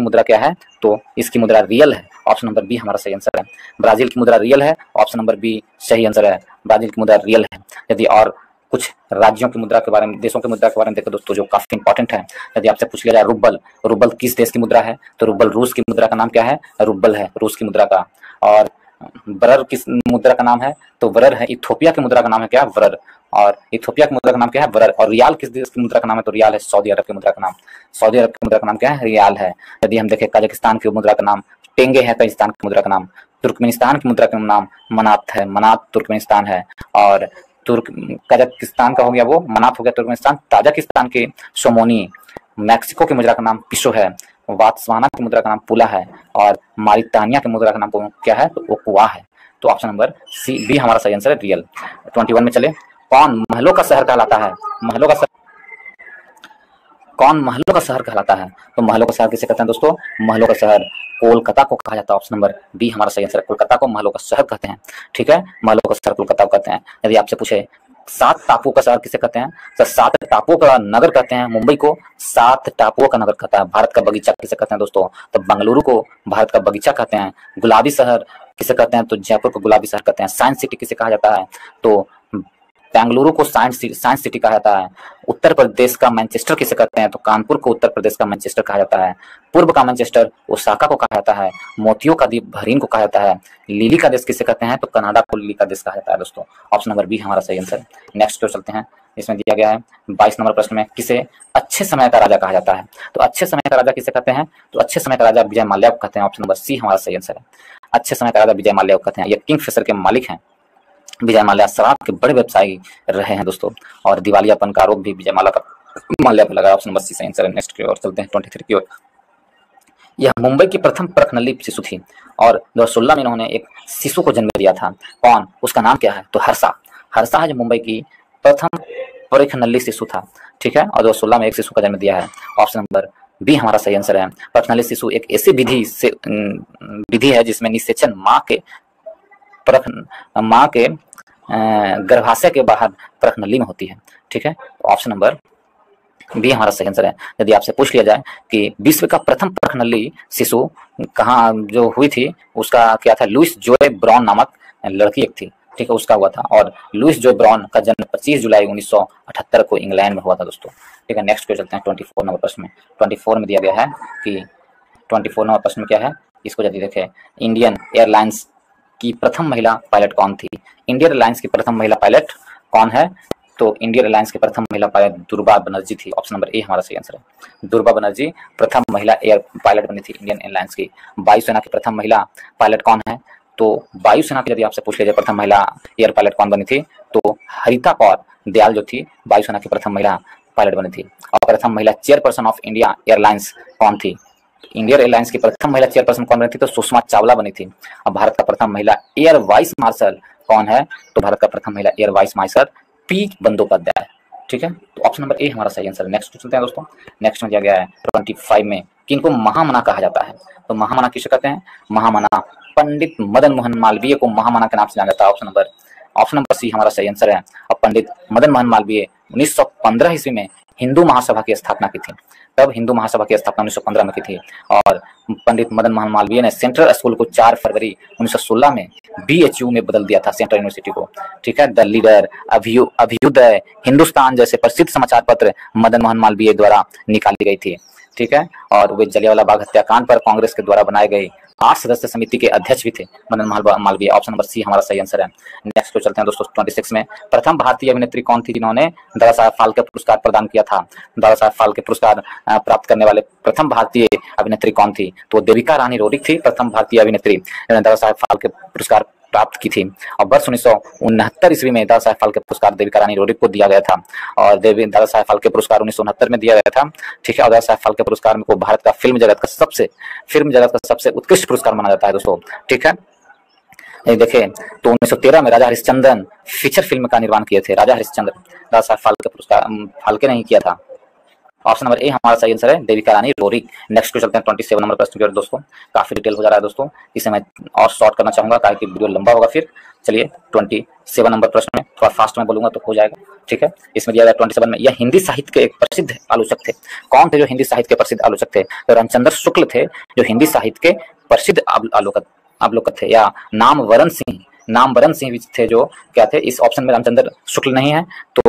Speaker 1: मुद्रा क्या है? तो इसकी मुद्रा रियल है। ऑप्शन नंबर बी हमारा सही आंसर है। ब्राजील की मुद्रा रियल है। ऑप्शन नंबर बी सही आंसर है। ब्राजील की मुद्रा रियल है। यदि और कुछ राज्यों की मुद्रा के बारे में, देशों की मुद्रा के बारे में देखो दोस्तों जो काफी इंपॉर्टेंट है। यदि आपसे पूछ लिया जाए रुबल किस देश की मुद्रा है? तो रुबल रूस की मुद्रा का नाम क्या है? रुबल है रूस की मुद्रा का। और बरर किस मुद्रा का नाम है? तो बरर है इथोपिया की मुद्रा का नाम है क्या? बरर। और इथोपिया की मुद्रा का नाम क्या है? बरर। और रियाल किस देश की मुद्रा का नाम है? तो रियाल है सऊदी अरब की मुद्रा का नाम। सऊदी अरब की मुद्रा का नाम क्या है? रियाल है। यदि हम देखें कजाकिस्तान की मुद्रा का नाम टेंगे है। कजाकिस्तान की मुद्रा का नाम। तुर्कमेनिस्तान की मुद्रा का नाम मनात है। मनात तुर्कमेनिस्तान है। और कजाकिस्तान का हो गया वो मनात हो गया तुर्कमेनिस्तान। ताजिकिस्तान के सोमोनी। मैक्सिको की मुद्रा का नाम पिसो है। वात्सवाना की मुद्रा का नाम पुला है। और मारितानिया की मुद्रा का नाम क्या है? तो ओकुआ है। तो ऑप्शन नंबर सी बी हमारा सही आंसर है, रियल। 21 में चले। कौन महलों का शहर कहलाता है? महलों का कौन महलों का शहर कहलाता है? तो महलों का शहर किसे कहते हैं दोस्तों? महलों का शहर कोलकाता को कहा जाता है। ऑप्शन नंबर बी हमारा सही आंसर है। कोलकाता को महलों का शहर कहते हैं। ठीक है, महलों का शहर कोलकाता को कहते हैं। यदि आपसे पूछे 7 टापुओं का शहर किसे कहते हैं? तो 7 टापुओं का नगर कहते हैं मुंबई को। 7 टापुओं का नगर कहता है। भारत का बगीचा किसे कहते हैं दोस्तों? तो बेंगलुरु को भारत का बगीचा कहते हैं। गुलाबी शहर किसे कहते हैं? तो जयपुर को गुलाबी शहर कहते हैं। साइंस सिटी किसे कहा जाता है? तो बेंगलुरु को साइंस सिटी कहा जाता है। उत्तर प्रदेश का मैनचेस्टर किसे कहते हैं? तो कानपुर को उत्तर प्रदेश का मैनचेस्टर कहा जाता है। पूर्व का मैनचेस्टर ओसाका को कहा जाता है। मोतियों का द्वीप बहरीन को कहा जाता है। लिली का देश किसे कहते हैं? तो कनाडा को लिली का देश कहा जाता है दोस्तों। ऑप्शन नंबर बी हमारा सही आंसर है। नेक्स्ट को चलते हैं। इसमें दिया गया है 22 नंबर प्रश्न में, किसे अच्छे समय का राजा कहा जाता है? तो अच्छे समय का राजा किसे कहते हैं? तो अच्छे समय का राजा विजय माल्या को कहते हैं। ऑप्शन नंबर सी हमारा सही आंसर है। अच्छे समय का राजा विजय माल्या को कहते हैं। ये किंगफिशर के मालिक हैं। विजय माल्या शराब के बड़े व्यवसायी रहे हैं दोस्तों, और दिवालियापन का आरोप भी विजय माल्या पर लगा। ऑप्शन नंबर सी सही आंसर है। नेक्स्ट की ओर चलते हैं 23 की ओर। यह मुंबई की प्रथम परखनली शिशु थी और 2016 में इन्होंने एक शिशु को जन्म दिया था। कौन? उसका नाम क्या है? तो हर्षा। हर्षा है जो मुंबई की प्रथम परखनली शिशु था। ठीक है, और 2016 में एक शिशु का जन्म दिया है। ऑप्शन नंबर बी हमारा सही आंसर है। परखनली शिशु एक ऐसी विधि है जिसमें निषेचन माँ के गर्भाशय के बाहर परखनली में होती है। ठीक है, तो ऑप्शन नंबर बी हमारा सही आंसर है। यदि आपसे पूछ लिया जाए कि विश्व का प्रथम परखनली शिशु कहाँ जो हुई थी, उसका क्या था? लुइस जोय ब्राउन नामक लड़की एक थी। ठीक है, उसका हुआ था, और लुइस जोय ब्राउन का जन्म 25 जुलाई 1978 को इंग्लैंड में हुआ था दोस्तों। ठीक है, नेक्स्ट पे चलते हैं 24 नंबर प्रश्न में। 24 में दिया गया है कि 24 नंबर प्रश्न में क्या है, इसको यदि देखें, इंडियन एयरलाइंस की प्रथम महिला पायलट कौन थी? इंडियन एयरलाइंस की प्रथम महिला पायलट कौन है? तो इंडियन एयरलाइंस की प्रथम महिला पायलट दुर्गा बनर्जी थी। ऑप्शन नंबर ए हमारा सही आंसर है। दुर्गा बनर्जी प्रथम महिला एयर पायलट बनी थी इंडियन एयरलाइंस की। वायुसेना की प्रथम महिला पायलट कौन है? तो वायुसेना की यदि आपसे पूछ लिया जाए प्रथम महिला एयर पायलट कौन बनी थी, तो हरिता कौर दयाल जो थी वायुसेना की प्रथम महिला पायलट बनी थी। और प्रथम महिला चेयरपर्सन ऑफ इंडिया एयरलाइंस कौन थी? इंडियन एयरलाइंस की प्रथम महिला चेयरपर्सन कौन बनी थी? तो सुषमा चावला बनी थी। और भारत का प्रथम महिला एयर वाइस मार्शल कौन है? तो भारत का प्रथम महिला air vice marshal P Bandopadhyay. ठीक है, तो ऑप्शन नंबर ए हमारा सही आंसर है। नेक्स्ट चलते हैं दोस्तों। नेक्स्ट में दिया गया है 25 में, किनको महामना कहा जाता है? तो महामना किसे कहते हैं? महामना पंडित मदन मोहन मालवीय को महामना के नाम से जाना जाता है। ऑप्शन नंबर सी हमारा सही आंसर है। और पंडित मदन मोहन मालवीय 1915 ईस्वी में हिंदू महासभा की स्थापना की थी। तब हिंदू महासभा की स्थापना 1915 में की थी। और पंडित मदन मोहन मालवीय ने सेंट्रल स्कूल को 4 फरवरी 1916 में BHU में बदल दिया था, सेंट्रल यूनिवर्सिटी को। ठीक है, द लीडर, अभ्युदय, हिंदुस्तान जैसे प्रसिद्ध समाचार पत्र मदन मोहन मालवीय द्वारा निकाली गई थी। ठीक है, और वे जलियांवाला बाग हत्याकांड पर कांग्रेस के द्वारा बनाए गए 8 सदस्य समिति के अध्यक्ष भी थे Madan Mohan Malviya. Option number C हमारा सही आंसर है। नेक्स्ट को चलते हैं दोस्तों 26 में। प्रथम भारतीय अभिनेत्री कौन थी जिन्होंने दादा साहब फाल्के पुरस्कार प्रदान किया था? दादा साहब फाल्के पुरस्कार प्राप्त करने वाले प्रथम भारतीय अभिनेत्री कौन थी? तो देविका रानी रोडिक थी प्रथम भारतीय अभिनेत्री दादा साहब फाल्के पुरस्कार प्राप्त की थी। और वर्ष 1969 ईस्वी में दादा साहब फाल्के पुरस्कार देविका रानी रोडिक को दिया गया था। और दादा साहब फाल्के पुरस्कार 1969 में दिया गया था। ठीक है, और दादा साहब फाल्के पुरस्कार को भारत का फिल्म जगत का सबसे उत्कृष्ट पुरस्कार माना जाता है दोस्तों। ठीक है, देखें तो 1913 में राजा हरिश्चंद्र फीचर फिल्म का निर्माण किए थे। राजा हरिश्चंद्र दादा साहब फाल्के पुरस्कार फाल्के नहीं किया था। ऑप्शन नंबर ए हमारा सही आंसर है, देविका रानी रोडिक। नेक्स्ट को चलते हैं 27 नंबर प्रश्न की ओर दोस्तों। काफी डिटेल हो जा रहा है दोस्तों, इसे मैं और शॉर्ट करना चाहूंगा ताकि वीडियो लंबा होगा फिर। चलिए 27 नंबर प्रश्न में थोड़ा फास्ट में बोलूंगा तो हो जाएगा। ठीक है, इसमें दिया गया 27 में, यह हिंदी साहित्य के एक प्रसिद्ध आलोचक थे। कौन थे जो हिंदी साहित्य के प्रसिद्ध आलोचक थे? तो रामचंद्र शुक्ल थे जो हिंदी साहित्य के प्रसिद्ध आलोचक थे। या नामवरण सिंह भी थे जो क्या थे? इस ऑप्शन में रामचंद्र शुक्ल नहीं है, तो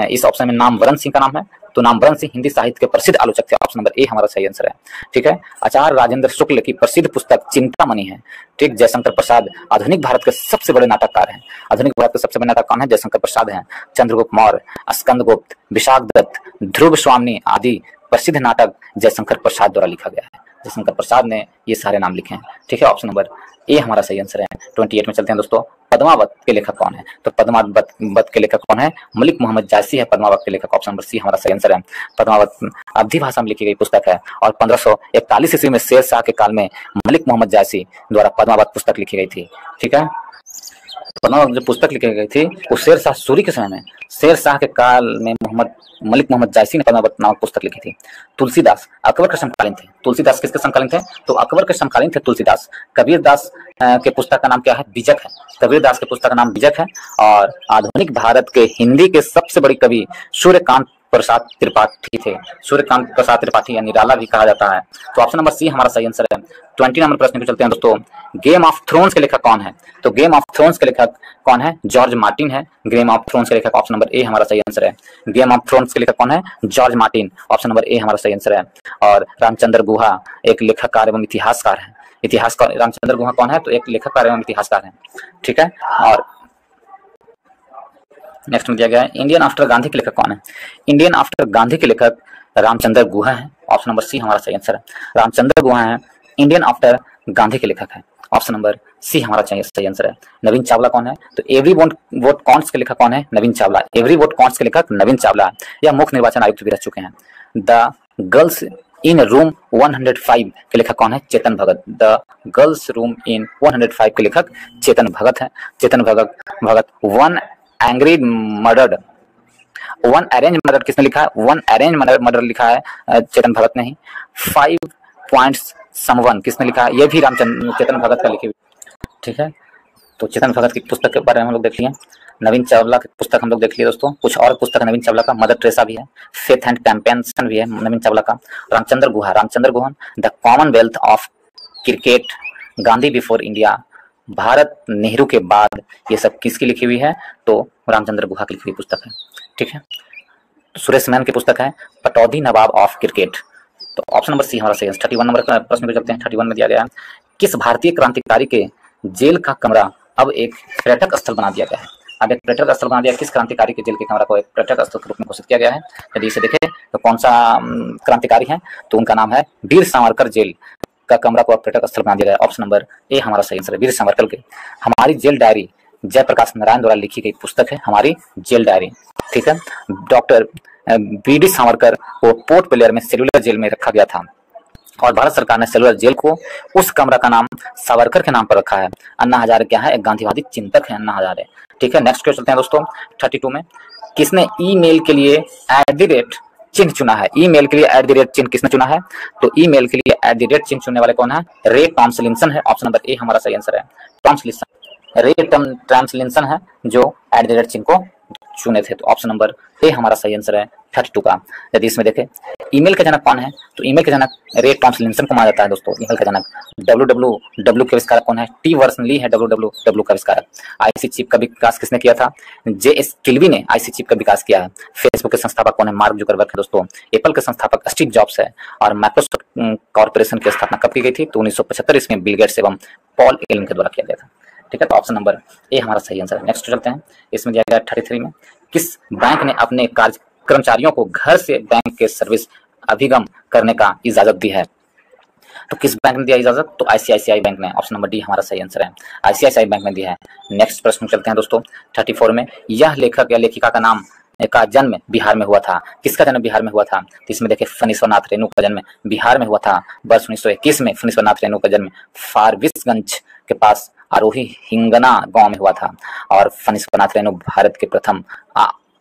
Speaker 1: इस ऑप्शन में नामवरण सिंह का नाम है। तो नामवरण सिंह हिंदी साहित्य के प्रसिद्ध आलोचक थे। ऑप्शन नंबर ए हमारा सही आंसर है। ठीक है, आचार्य राजेंद्र शुक्ल की प्रसिद्ध पुस्तक चिंतामणि है। ठीक, जयशंकर प्रसाद आधुनिक भारत के सबसे बड़े नाटककार हैं। आधुनिक भारत के सबसे बड़े नाटककार कौन है? जयशंकर प्रसाद हैं। चंद्रगुप्त मौर्य, स्कंदगुप्त, विशाख दत्त, ध्रुव स्वामी आदि प्रसिद्ध नाटक जयशंकर प्रसाद द्वारा लिखा गया है। जयशंकर प्रसाद ने ये सारे नाम लिखे हैं। ठीक है, ऑप्शन नंबर ए हमारा सही आंसर है। 28 में चलते हैं दोस्तों। पद्मावत के लेखक कौन है? तो पद्मावत के लेखक कौन है? मलिक मोहम्मद जायसी है पद्मावत के लेखक। ऑप्शन नंबर सी हमारा सही आंसर है। पद्मावत अवधी भाषा में लिखी गई पुस्तक है और 1541 ईस्वी में शेर शाह के काल में मलिक मोहम्मद जायसी द्वारा पद्मावत पुस्तक लिखी गई थी। ठीक है, पद्मावत जो पुस्तक लिखी गई थी वो शेर शाह सूरी के समय में, शेर शाह के काल में मलिक मोहम्मद जायसी ने पद्मावत नामक पुस्तक लिखी थी। तुलसीदास अकबर के समकालीन थे। तुलसीदास किसके समकालीन थे? तो अकबर के समकालीन थे तुलसीदास। कबीरदास के पुस्तक का नाम क्या है? बीजक है। कबीरदास के पुस्तक का नाम बीजक है। और आधुनिक भारत के हिंदी के सबसे बड़ी कवि सूर्यकांत प्रसाद त्रिपाठी थे। सूर्यकांत प्रसाद त्रिपाठी या निराला भी कहा जाता है। तो ऑप्शन नंबर सी हमारा सही आंसर है। 20 नंबर प्रश्न पे चलते हैं दोस्तों। गेम ऑफ थ्रोन्स के लेखक कौन है? तो गेम ऑफ थ्रोन्स के लेखक कौन है? जॉर्ज मार्टिन है गेम ऑफ थ्रोन्स के लेखक। ऑप्शन नंबर ए हमारा सही आंसर है। गेम ऑफ थ्रोन्स के लेखक कौन है? George Martin. ऑप्शन नंबर ए हमारा सही आंसर है। और रामचंद्र गुहा एक लेखककार एवं इतिहासकार है। इतिहासकार रामचंद्र गुहा कौन है? तो एक लेखककार एवं इतिहासकार है। ठीक है। और नेक्स्ट में दिया गया है इंडियन आफ्टर गांधी के लेखक कौन है? इंडियन आफ्टर गांधी के लेखक रामचंद्र गुहा है। ऑप्शन नंबर सी हमारा सही आंसर है। रामचंद्र गुहा है इंडियन आफ्टर गांधी के लेखक है। ऑप्शन नंबर सी हमारा सही आंसर है। नवीन चावला कौन है? तो एवरी वोट काउंट्स के लेखक कौन है? Naveen Chawla. Every vote counts के लेखक नवीन चावला है। यह मुख्य निर्वाचन आयुक्त भी रह चुके हैं। द गर्ल्स इन रूम 105 के लेखक कौन है? Chetan Bhagat. The girls room in 105 के लेखक चेतन भगत है। Chetan Bhagat one arrange murder किसने लिखा है? वन अरेंज मर्डर लिखा है चेतन भगत ने ही। 5 पॉइंट्स समवन किसने लिखा है? यह भी चेतन भगत का लिखी हुई। ठीक है। तो चेतन भगत की पुस्तक के बारे में हम लोग देख लिए। नवीन चावला की पुस्तक हम लोग देख लिए दोस्तों। कुछ और पुस्तक नवीन चावला का मदर टेरेसा भी है। फेथ एंड कैंपेन्स भी है नवीन चावला का। Ramachandra Guha the Commonwealth of cricket, Gandhi before India, Bharat Nehru के बाद, ये सब किसकी लिखी हुई है? तो रामचंद्र गुहा की लिखी हुई पुस्तक है। ठीक है। सुरेश मैन की पुस्तक है पटौदी नवाब ऑफ क्रिकेट। तो ऑप्शन नंबर सी हमारा सही है। 31 नंबर का प्रश्न पे चलते हैं। 31 में दिया गया है किस भारतीय क्रांतिकारी के जेल का कमरा अब एक पर्यटक स्थल बना दिया गया है? अब एक पर्यटक स्थल बना दिया। किस क्रांतिकारी के जेल के कमरा को एक पर्यटक स्थल के रूप में घोषित किया गया है? यदि इसे देखें तो कौन सा क्रांतिकारी है? तो उनका नाम है वीर सावरकर जेल का कमरा को पर्यटक स्थल बना दिया गया है। ऑप्शन नंबर ए हमारा सही आंसर है। वीर सावरकर के हमारी जेल डायरी जयप्रकाश नारायण द्वारा लिखी गई पुस्तक है हमारी जेल डायरी। ठीक है। Doctor B D. सावरकर को पोर्ट ब्लेयर में सेलुलर जेल में रखा गया था और भारत सरकार ने सेलुलर जेल को उस कमरा का नाम सावरकर के नाम पर रखा है। अन्ना हजारे क्या है? एक गांधीवादी चिंतक है अन्ना हजारे। ठीक है। नेक्स्ट क्वेश्चन चलते हैं दोस्तों। 32 में किसने ईमेल के लिए @ चिन्ह चुना है? ईमेल के लिए @ चिन्ह किसने चुना है? तो ईमेल के लिए @ चिन्ह चुनने वाले कौन है? रे टॉम्सलिंसन है। ऑप्शन नंबर ए हमारा सही आंसर है। रे टॉम्सलिंसन है जो @ चिन्ह को चुने थे। तो ऑप्शन नंबर ए हमारा सही आंसर है 32 का। यदि इसमें देखें ईमेल के जनक कौन है? तो ईमेल के जनक रे टॉम्सलिंसन को माना जाता है दोस्तों। ईमेल का जनक www के आविष्कारक कौन है? टी वर्सन ली है www का आविष्कारक। आईसी चिप का विकास किसने किया था? JS किल्वी ने आईसी चिप का विकास किया है। फेसबुक के संस्थापक कौन है? मार्क जुकरबर्ग है दोस्तों। एप्पल के संस्थापक स्टीव जॉब्स है। और माइक्रोसॉफ्ट कॉर्पोरेशन की स्थापना कब की गई थी? तो 1975 ईस्वी में बिल गेट्स एवं पॉल एलन के द्वारा किया गया था। ठीक है। तो ऑप्शन नंबर ए हमारा सही आंसर है। नेक्स्ट चलते हैं। इसमें दिया गया 33 में किस बैंक ने अपने कर्मचारियों को घर से बैंक के सर्विस अभिगम करने का इजाजत दी है? तो किस बैंक ने दिया इजाजत? तो आईसीआईसीआई बैंक ने। ऑप्शन नंबर डी हमारा सही आंसर है। आईसीआईसीआई बैंक ने दिया है। नेक्स्ट प्रश्न चलते हैं दोस्तों। 34 में यह लेखक या लेखिका का जन्म बिहार में हुआ था। किसका जन्म बिहार में हुआ था? तो इसमें देखिए फणीश्वरनाथ रेणु का जन्म बिहार में हुआ था। वर्ष 1921 में फणीश्वरनाथ रेणु का जन्म फारबिसगंज के पास आरोही हिंगना गांव में हुआ था। और फणीश्वरनाथ रेणु भारत के प्रथम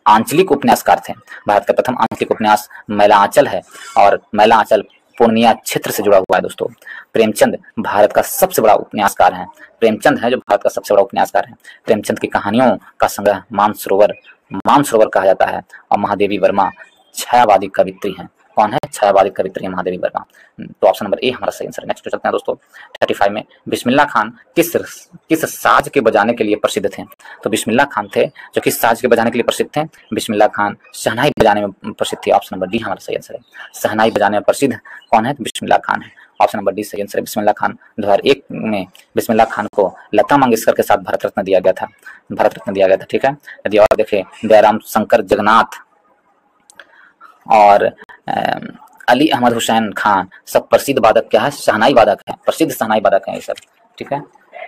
Speaker 1: आंचलिक उपन्यासकार थे। भारत का प्रथम आंचलिक उपन्यास मैला आंचल है और मैला आंचल पूर्णिया क्षेत्र से जुड़ा हुआ है दोस्तों। प्रेमचंद भारत का सबसे बड़ा उपन्यासकार है। प्रेमचंद है जो भारत का सबसे बड़ा उपन्यासकार है। प्रेमचंद की कहानियों का संग्रह मानसरोवर कहा जाता है। और महादेवी वर्मा छायावादी कवित्री हैं। कौन है? छायावादी कवित्री है महादेवी वर्मा। तो ऑप्शन नंबर ए हमारा सही आंसर है। नेक्स्ट चलते हैं दोस्तों। 35 में बिस्मिल्लाह खान किस साज के बजाने के लिए प्रसिद्ध थे? तो बिस्मिल्लाह खान थे जो किस साज के बजाने के लिए प्रसिद्ध थे? बिस्मिल्लाह खान शहनाई बजाने में प्रसिद्ध थे। ऑप्शन नंबर डी हमारा सही आंसर है। शहनाई बजाने में प्रसिद्ध कौन है? बिस्मिल्लाह खान है। ऑप्शन नंबर डी सही आंसर है। बिस्मिल्लाह खान 2001 में बिस्मिल्लाह खान को लता मंगेशकर के साथ भारत रत्न दिया गया था। ठीक है। यदि और देखें दयाराम शंकर जगन्नाथ और अली अहमद हुसैन खान सब प्रसिद्ध वादक क्या है? शहनाई वादक है। प्रसिद्ध शहनाई वादक है ये सब। ठीक है।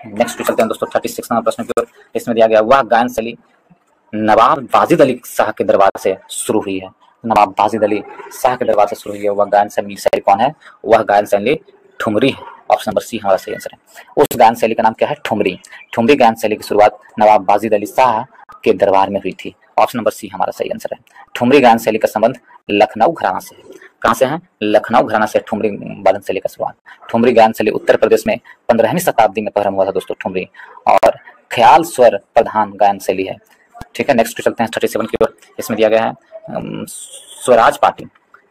Speaker 1: नेक्स्ट चलते हैं दोस्तों 36 नंबर प्रश्न की ओर। इसमें दिया गया वह गायन शैली नवाब वाजिद अली शाह के दरबार से शुरू हुई है। नवाब वाजिद अली शाह के दरबार से शुरू हुई है वह गायन शैली कौन है? वह गायन शैली ठुमरी है। ऑप्शन नंबर सी हमारा सही आंसर है। उस गायन शैली का नाम क्या है? ठुमरी। ठुमरी गायन शैली की शुरुआत नवाब वाजिद अली शाह के दरबार में हुई थी। ऑप्शन नंबर सी हमारा सही आंसर है। ठुमरी गायन शैली का संबंध लखनऊ घराना से है। कहाँ से है? लखनऊ घराना से ठुमरी वादन शैली का शुरुआत। ठुमरी गायन शैली उत्तर प्रदेश में 15वीं शताब्दी में प्रारंभ हुआ था दोस्तों ठुमरी, और ख्याल स्वर प्रधान गायन शैली है। ठीक है, नेक्स्ट चलते हैं 37 की ओर। इसमें दिया गया है स्वराज पार्टी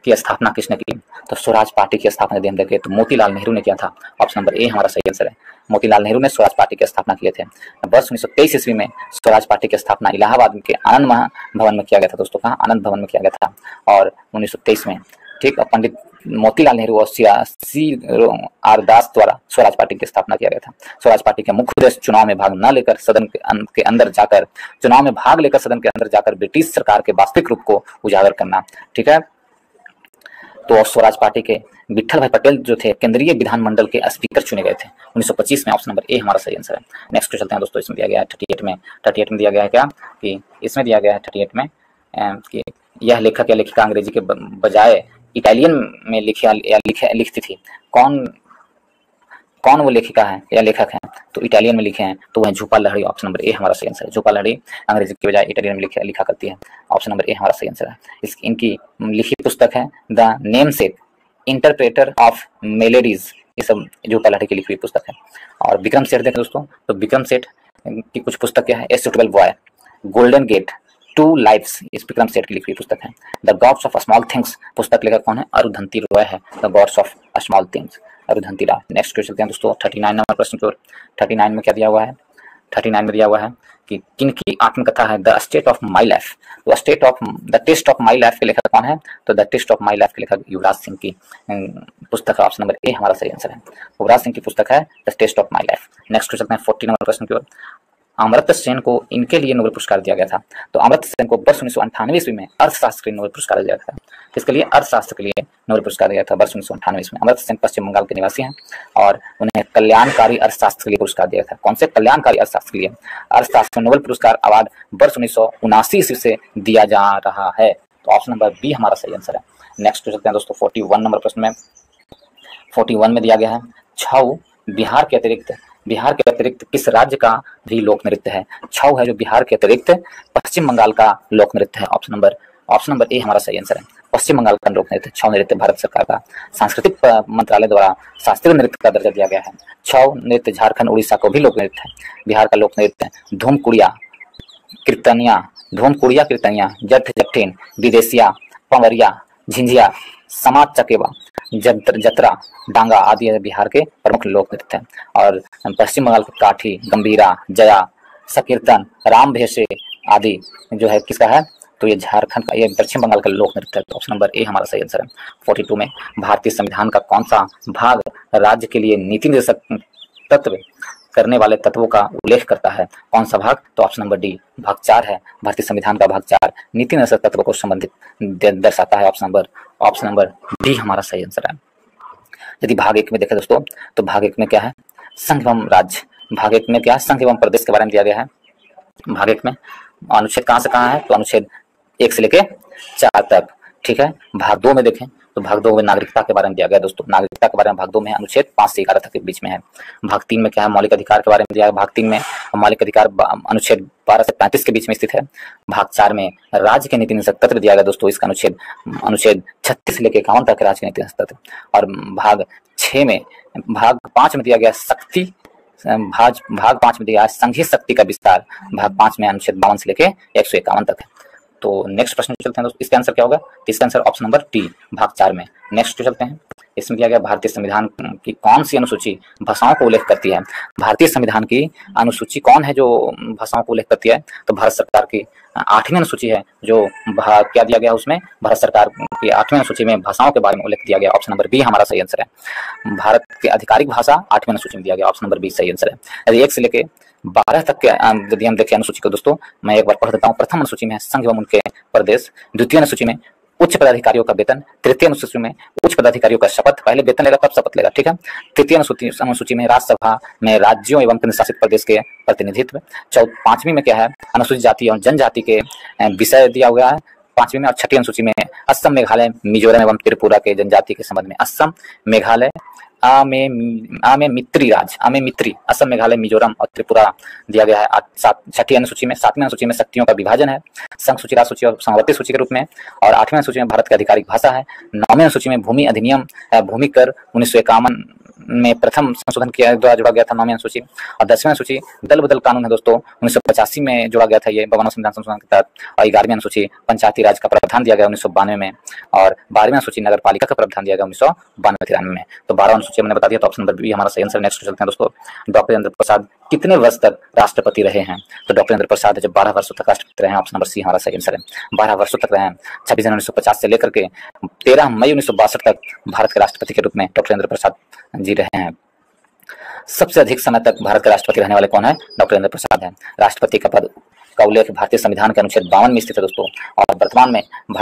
Speaker 1: की स्थापना किसने की? तो स्वराज पार्टी की स्थापना यदि हम देखें तो मोतीलाल नेहरू ने किया था। ऑप्शन नंबर ए हमारा सही आंसर है। मोतीलाल नेहरू ने स्वराज पार्टी की स्थापना किए थे। वर्ष 1923 ईस्वी में स्वराज पार्टी की स्थापना इलाहाबाद के आनंद भवन में किया गया था दोस्तों। कहाँ? आनंद भवन में किया गया था, और 1923 में ठीक पंडित मोतीलाल नेहरू और CR दास द्वारा स्वराज पार्टी की स्थापना किया गया था। स्वराज पार्टी का मुख्य उद्देश्य चुनाव में भाग लेकर सदन के अंदर जाकर ब्रिटिश सरकार के वास्तविक रूप को उजागर करना। ठीक है, तो स्वराज पार्टी के विठल भाई पटेल जो थे केंद्रीय विधानमंडल के स्पीकर चुने गए थे 1925 में। ऑप्शन नंबर ए हमारा सही आंसर है। नेक्स्ट चलते हैं दोस्तों। इसमें दिया गया है 38 में दिया गया है क्या कि इसमें दिया गया है 38 में कि यह लेखक या लेखिका अंग्रेजी के बजाय इटालियन में लिखती थी। कौन वो लेखिका है या लेखक है? तो इटालियन में लिखे हैं तो वह झूपा लहड़ी। ऑप्शन नंबर ए हमारा सही आंसर है। झूपा लहड़ी अंग्रेजी के बजाय इटालियन में लिखा करती है। ऑप्शन नंबर ए हमारा सही आंसर है। इनकी लिखित पुस्तक है the namesake interpreter of melodies. ये सब झूपा लहड़ी की लिखी हुई पुस्तक है। और विक्रम सेठ देखें दोस्तों, तो विक्रम सेठ की कुछ पुस्तक क्या है? A suitable boy, golden gate, two lives, इस विक्रम सेठ की लिखी हुई पुस्तक है। The gods of small things पुस्तक लेखक कौन है? अरुंधति रॉय है। The gods of small things, Arundhati Roy. Next question चलते हैं दोस्तों 39 नंबर प्रश्न की ओर। 39 में क्या दिया हुआ है? 39 में दिया हुआ है कि किनकी आत्मकथा है the state of my life? तो the test of my life के लेखक कौन है? तो the test of my life के लेखक युवराज सिंह की पुस्तक है। ऑप्शन नंबर ए हमारा सही आंसर है। युवराज सिंह की पुस्तक है the test of my life. Next चलते हैं 40 नंबर प्रश्न की ओर। अमर्त्य सेन को इनके लिए नोबेल पुरस्कार दिया गया था। तो अमर्त्य सेन को वर्ष 1998 ईस्वी में अर्थशास्त्र के लिए नोबेल पुरस्कार दिया गया था। इसके लिए अर्थशास्त्र के लिए नोबेल पुरस्कार दिया था वर्ष 1998 ईस्वी में। अमर्त्य सेन पश्चिम बंगाल के निवासी हैं और उन्हें कल्याणकारी अर्थशास्त्र के लिए पुरस्कार दिया था। कौन से? कल्याणकारी अर्थशास्त्र के लिए। अर्थशास्त्र में नोबेल पुरस्कार अवार्ड वर्ष 1979 ईस्वी से दिया जा रहा है। तो ऑप्शन नंबर बी हमारा सही आंसर है। नेक्स्ट चलते हैं दोस्तों 41 नंबर प्रश्न में। 41 में दिया गया है छऊ बिहार के अतिरिक्त किस राज्य का भी लोक नृत्य है? छऊ है जो बिहार के अतिरिक्त पश्चिम बंगाल का लोक नृत्य है। ऑप्शन नंबर ए हमारा सही आंसर है। पश्चिम बंगाल का लोक नृत्य छऊ नृत्य भारत सरकार का सांस्कृतिक मंत्रालय द्वारा शास्त्रीय नृत्य का दर्जा दिया गया है। छऊ नृत्य झारखंड उड़ीसा को भी लोक नृत्य है। बिहार का लोक नृत्य धूमकुड़िया कीर्तनिया, जट जट्ठीन, विदेशिया, पंवरिया, झिंझिया, समाज चकेवा, जतरा, डांगा आदि बिहार के प्रमुख लोक नृत्य हैं। और पश्चिम बंगाल के काठी, गंभीरा, जया, सकीर्तन, राम भेषे आदि जो है किसका है? तो ये झारखंड का, ये पश्चिम बंगाल का लोक नृत्य है। तो ऑप्शन नंबर ए हमारा सही आंसर है। 42 में भारतीय संविधान का कौन सा भाग राज्य के लिए नीति निर्देशक तत्व करने वाले तत्वों का उल्लेख करता है? कौन सा भाग? तो ऑप्शन नंबर डी भाग 4 है। भारतीय संविधान का भाग 4 नीति निर्देशक तत्व को संबंधित दर्शाता है। ऑप्शन नंबर डी हमारा सही आंसर है। यदि भाग 1 में देखें दोस्तों, तो भाग 1 में क्या है? संघ एवं राज्य। भाग 1 में क्या है? संघ एवं प्रदेश के बारे में दिया गया है। भाग 1 में अनुच्छेद कहाँ से कहाँ है? तो अनुच्छेद 1 से लेके 4 तक। ठीक है, भाग 2 में देखें तो भाग 2 में नागरिकता के बारे में दिया गया दोस्तों। नागरिकता के बारे में भाग 2 में अनुच्छेद 5 से 11 तक के बीच में है। भाग 3 में क्या है? मौलिक अधिकार के बारे में दिया है। भाग 3 में मौलिक अधिकार अनुच्छेद 12 से 35 के बीच में स्थित है। भाग 4 में राज्य के नीति निर्देशक तत्व दिया गया दोस्तों। इसका अनुच्छेद 36 से लेकर 51 तक राज्य के नीति निर्देशक तत्व। और भाग 5 में दिया गया शक्ति। भाग 5 में दिया है संघीय शक्ति का विस्तार। भाग 5 में अनुच्छेद 52 से लेकर 151 तक है। तो नेक्स्ट प्रश्न चलते हैं दोस्तों, इसका आंसर क्या होगा? तो इसका आंसर ऑप्शन नंबर डी भाग 4 में। नेक्स्ट चलते हैं, इसमें दिया गया भारतीय संविधान की कौन सी अनुसूची भाषाओं को उल्लेख करती है? भारतीय संविधान की अनुसूची कौन है जो भाषाओं को उल्लेख करती है? तो भारत सरकार की 8वीं अनुसूची है जो क्या दिया गया उसमें? भारत सरकार की 8वीं अनुसूची में भाषाओं के बारे में उल्लेख दिया गया। ऑप्शन नंबर बी हमारा सही आंसर है। भारत की आधिकारिक भाषा 8वीं अनुसूची में दिया गया। ऑप्शन नंबर बी सही आंसर है। यदि 1 से लेके 12 तक के यदि हम देखें अनुसूची को दोस्तों, मैं एक बार पढ़ देता हूँ। प्रथम अनुसूची में संघ एवं उनके प्रदेश, द्वितीय अनुसूची में उच्च पदाधिकारियों का वेतन, तृतीय अनुसूची में उच्च पदाधिकारियों का शपथ, पहले वेतन लेगा तब शपथ लेगा। ठीक है। तृतीय अनुसूची में राज्यसभा में राज्यों एवं केंद्र शासित प्रदेश के प्रतिनिधित्व। 5वीं में क्या है? अनुसूचित जाति एवं जनजाति के विषय दिया हुआ है 5वीं में। और 6ठी अनुसूची में असम, मेघालय, मिजोरम एवं त्रिपुरा के जनजाति के संबंध में असम, मेघालय, मित्री राज्य, आमे मित्री, असम, मेघालय, मिजोरम और त्रिपुरा दिया गया है। छठी अनुसूची में, 7वीं अनुसूची में शक्तियों का विभाजन है, संघ सूची, राज्य सूची और समवर्ती सूची के रूप में। और 8वीं अनुसूची में भारत की आधिकारिक भाषा है। 9वीं अनुसूची में भूमि अधिनियम, भूमि कर 1951 में प्रथम संशोधन किया द्वारा जोड़ा गया था 9वीं अनुसूची। और 10वीं अनुसूची दल बदल कानून है दोस्तों, 1985 में जोड़ा गया था ये 52वां संविधान संशोधन के तहत। और 11वीं अनुसूची पंचायती राज का प्रावधान दिया गया 1992 में। और 12वीं अनुसूची नगर पालिका का प्रावधान दिया गया 1992-93 में। तो 12 अनुसूची मैंने बता दिया, तो ऑप्शन नंबर बी हमारा सही आंसर। नेक्स्ट चलते हैं दोस्तों, डॉक्टर राजेंद्र प्रसाद कितने वर्ष तक राष्ट्रपति रहे हैं? तो डॉक्टर राजेंद्र प्रसाद जब 12 वर्षों तक राष्ट्रपति रहे हैं, ऑप्शन नंबर सी हमारा सही आंसर है। 12 वर्षों तक रहे हैं, 26 जनवरी 1950 से लेकर के 13 मई 1962 तक भारत के राष्ट्रपति के रूप में डॉक्टर राजेंद्र प्रसाद जी रहे हैं। सबसे अधिक समय तक भारत के राष्ट्रपति रहने वाले कौन है? डॉक्टर राजेंद्र प्रसाद है। राष्ट्रपति का पद का उल्लेख भारतीय संविधान के अनुच्छेद 52 में स्थित है दोस्तों। और वर्तमान में जो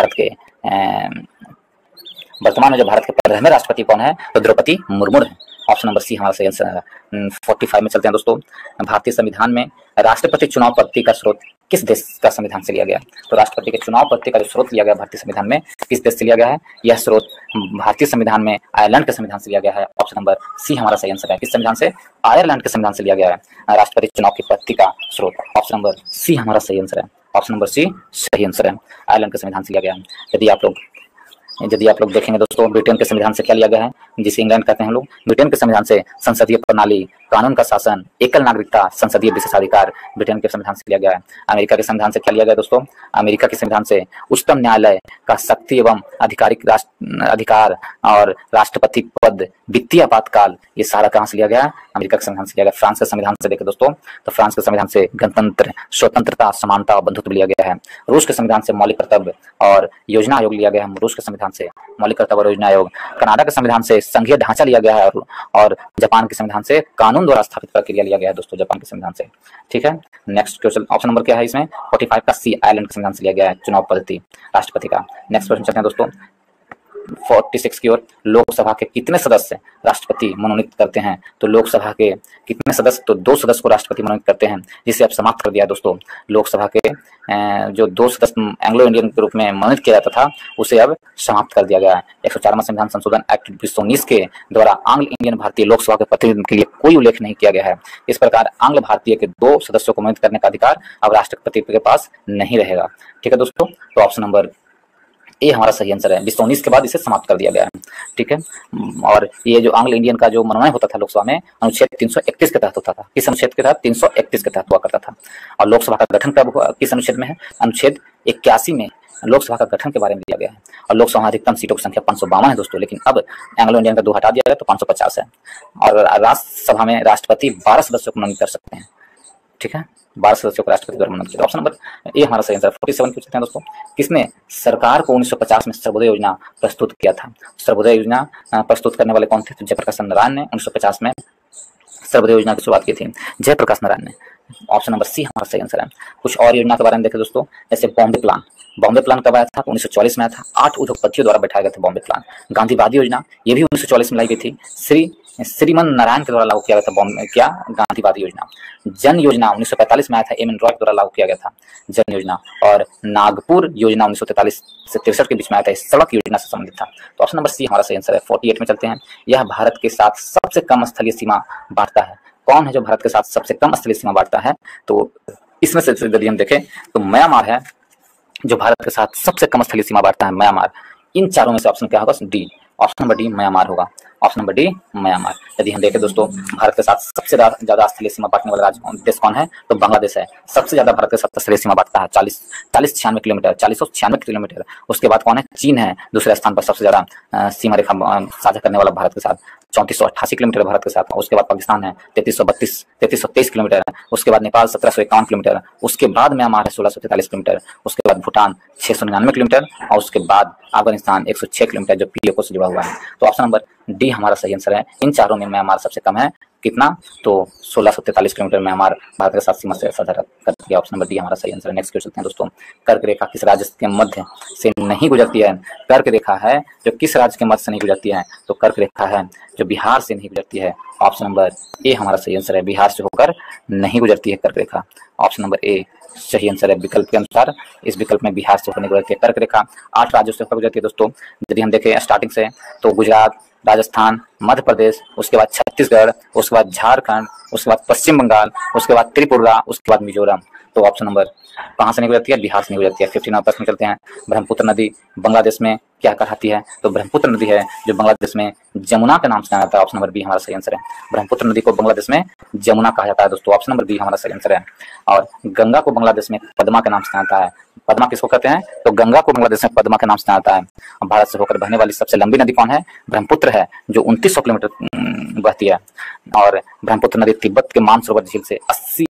Speaker 1: भारत के 15वें राष्ट्रपति कौन है? तो द्रौपदी मुर्मू है। ऑप्शन नंबर सी हमारा सही आंसर है। 45 में चलते हैं दोस्तों, भारतीय संविधान में राष्ट्रपति चुनाव पद्धति का स्रोत किस देश का संविधान से लिया गया? तो राष्ट्रपति के चुनाव पद्धति का जो स्रोत लिया गया भारतीय संविधान में, किस देश से लिया गया है? यह स्रोत भारतीय संविधान में आयरलैंड के संविधान से लिया गया है। ऑप्शन नंबर सी हमारा सही आंसर है। किस संविधान से? आयरलैंड के संविधान से लिया गया है राष्ट्रपति चुनाव की पद्धति का स्रोत। ऑप्शन नंबर सी हमारा सही आंसर है। ऑप्शन नंबर सी सही आंसर है, आयरलैंड के संविधान से लिया गया है। यदि आप लोग देखेंगे दोस्तों, ब्रिटेन के संविधान से क्या लिया गया है, जिसे इंग्लैंड कहते हैं हम लोग, ब्रिटेन के संविधान से संसदीय प्रणाली, कानून का शासन, एकल नागरिकता, संसदीय विशेषाधिकार ब्रिटेन के संविधान से लिया गया है। अमेरिका के संविधान से क्या लिया गया दोस्तों? अमेरिका के संविधान से उच्चतम न्यायालय का शक्ति एवं आधिकारिक अधिकार और राष्ट्रपति पद, वित्तीय आपातकाल, ये सारा कहां से लिया गया है? अमेरिका के संविधान से लिया गया। फ्रांस के संविधान से देखें दोस्तों, तो फ्रांस के संविधान से गणतंत्र, स्वतंत्रता, समानता और बंधुत्व लिया गया है। रूस के संविधान से मौलिक कर्तव्य और योजना आयोग लिया गया है। रूस के संविधान से मौलिक कर्तव्य और योजना आयोग। कनाडा के संविधान से संघीय ढांचा लिया गया है। और जापान के संविधान से कानून द्वारा स्थापित प्रक्रिया लिया गया है दोस्तों, जापान के संविधान से। ठीक है, नेक्स्ट क्वेश्चन, ऑप्शन नंबर क्या है इसमें? 45 का सी, आयरलैंड के संविधान से लिया गया है चुनाव पद्धति राष्ट्रपति का। नेक्स्ट क्वेश्चन चलते हैं दोस्तों 46 की ओर। लोकसभा के कितने सदस्य राष्ट्रपति मनोनीत करते हैं? तो लोकसभा के कितने सदस्य? तो 2 सदस्य को राष्ट्रपति मनोनीत करते हैं, जिसे अब समाप्त कर दिया दोस्तों। लोकसभा के जो 2 सदस्य एंग्लो इंडियन के रूप में मनोनीत किया जाता था, उसे अब समाप्त कर दिया गया है। 104वां संविधान संशोधन एक्ट 1919 के द्वारा आंग्ल इंडियन भारतीय लोकसभा के प्रतिनिधित्व के लिए कोई उल्लेख नहीं किया गया है। इस प्रकार आंग्ल भारतीय के 2 सदस्यों को मनोनीत करने का अधिकार अब राष्ट्रपति के पास नहीं रहेगा। ठीक है दोस्तों, तो ऑप्शन नंबर ये हमारा सही आंसर है। 1919 के बाद इसे समाप्त कर दिया गया है। ठीक है, और ये जो आंग्ल इंडियन का जो मनोनयन होता था लोकसभा में, अनुच्छेद 331 के तहत होता था। किस अनुच्छेद के तहत? 331 के तहत हुआ करता था। और लोकसभा का गठन कब हुआ, किस अनुच्छेद में है? अनुच्छेद 81 में लोकसभा का गठन के बारे में दिया गया है। और लोकसभा अधिकतम सीटों की संख्या 552 है दोस्तों, लेकिन अब एंग्लो इंडियन का 2 हटा दिया गया तो 550 है। और राज्यसभा में राष्ट्रपति 12 सदस्यों को मनोनीत कर सकते हैं। ठीक है, 12 सदस्यों को राष्ट्रपति द्वारा मनोनीत किया। ऑप्शन नंबर ए हमारा सही आंसर। 47 पूछते हैं दोस्तों, किसने सरकार को 1950 में सर्वोदय योजना प्रस्तुत किया था? सर्वोदय योजना प्रस्तुत करने वाले कौन थे? तो जयप्रकाश नारायण ने 1950 में सर्वोदय योजना की शुरुआत की थी, जयप्रकाश नारायण ने। ऑप्शन नंबर सी हमारा सही आंसर है। कुछ और योजना के बारे में देखें दोस्तों, जैसे बॉम्बे प्लान। बॉम्बे प्लान कब आया था? 1944 में आया था। 8 उद्योगपतियों द्वारा बैठाया गया था बॉम्बे प्लान। गांधीवादी योजना, ये भी 1944 में लाई गई थी। श्रीमन नारायण के द्वारा लागू किया गया था गांधीवादी योजना। जन योजना 1945 में आया था, एम एन रॉय के द्वारा लागू किया गया था जन योजना। और नागपुर योजना 1943 से 63 के बीच में आया था, सड़क योजना से संबंधित था। तो ऑप्शन नंबर सी हमारा सही आंसर है। 48 में चलते हैं, यह भारत के साथ सबसे कम स्थलीय सीमा बांटता है। कौन है जो भारत के साथ सबसे कम स्थलीय सीमा बांटता है? तो इसमें से यदि हम देखें तो म्यांमार है जो भारत के साथ सबसे कम स्थलीय सीमा बांटता है, म्यांमार। इन चारों में से ऑप्शन क्या होगा? D, option number D Myanmar होगा। Option number D Myanmar. यदि हम देखें दोस्तों, भारत के साथ सबसे ज्यादा स्थलीय सीमा बांटने वाला राज्य देश कौन है? तो बांग्लादेश है। सबसे ज्यादा भारत के साथ स्थलीय सीमा बांटता है, 4096 किलोमीटर, 4096 किलोमीटर। उसके बाद कौन है? चीन है दूसरे स्थान पर सबसे ज्यादा सीमा रेखा साझा करने वाला भारत के साथ, 3488 किलोमीटर भारत के साथ। उसके बाद पाकिस्तान है 3323 किलोमीटर। उसके बाद नेपाल 1751 किलोमीटर। उसके बाद म्यांमार है 1643 किलोमीटर। उसके बाद भूटान 699 किलोमीटर। और उसके बाद अफगानिस्तान 106 किलोमीटर जो पीओके से जुड़ा हुआ है। तो ऑप्शन नंबर डी हमारा सही आंसर है। इन चारों में म्यांमार सबसे कम है, कितना? तो 1643 किलोमीटर म्यांमार भारत के साथ सीमा से साझा कर दिया। ऑप्शन नंबर डी हमारा सही आंसर है। नेक्स्ट क्वेश्चन चलते हैं दोस्तों, कर्क रेखा किस राज्य के मध्य से नहीं गुजरती है? कर्क रेखा है जो किस राज्य के मध्य से नहीं गुजरती है? तो कर्क रेखा है जो बिहार से नहीं गुजरती है। ऑप्शन नंबर ए हमारा सही आंसर है, बिहार से होकर नहीं गुजरती है कर्क रेखा। ऑप्शन नंबर ए सही आंसर है। विकल्प के अनुसार इस विकल्प में बिहार से होकर गुजरती है कर्क रेखा। 8 राज्यों से होकर गुजरती है दोस्तों। यदि हम देखें स्टार्टिंग से, तो गुजरात, राजस्थान, मध्य प्रदेश, उसके बाद छत्तीसगढ़, उसके बाद झारखंड, उसके बाद पश्चिम बंगाल, उसके बाद त्रिपुरा, उसके बाद मिजोरम। तो ऑप्शन नंबर कहाँ से निकल जाती है? बिहार से निकल जाती है। 59 प्रश्न चलते हैं। ब्रह्मपुत्र नदी बांग्लादेश में क्या कहलाती है? तो ब्रह्मपुत्र नदी है जो बांग्लादेश में जमुना के नाम से जाना जाता है। ऑप्शन नंबर बी हमारा सही आंसर है। ब्रह्मपुत्र नदी को बांग्लादेश में जमुना कहा जाता है दोस्तों। ऑप्शन नंबर बी हमारा सही आंसर है। और गंगा को बांग्लादेश में पद्मा के नाम से जाना जाता है। पद्मा किसको कहते हैं? तो गंगा को बांग्लादेश में पद्मा के नाम से जाना जाता है। भारत से होकर बहने वाली सबसे लंबी नदी कौन है? ब्रह्मपुत्र है जो 2900 किलोमीटर बहती है। और ब्रह्मपुत्र नदी तिब्बत के मानसरोवर झील से 80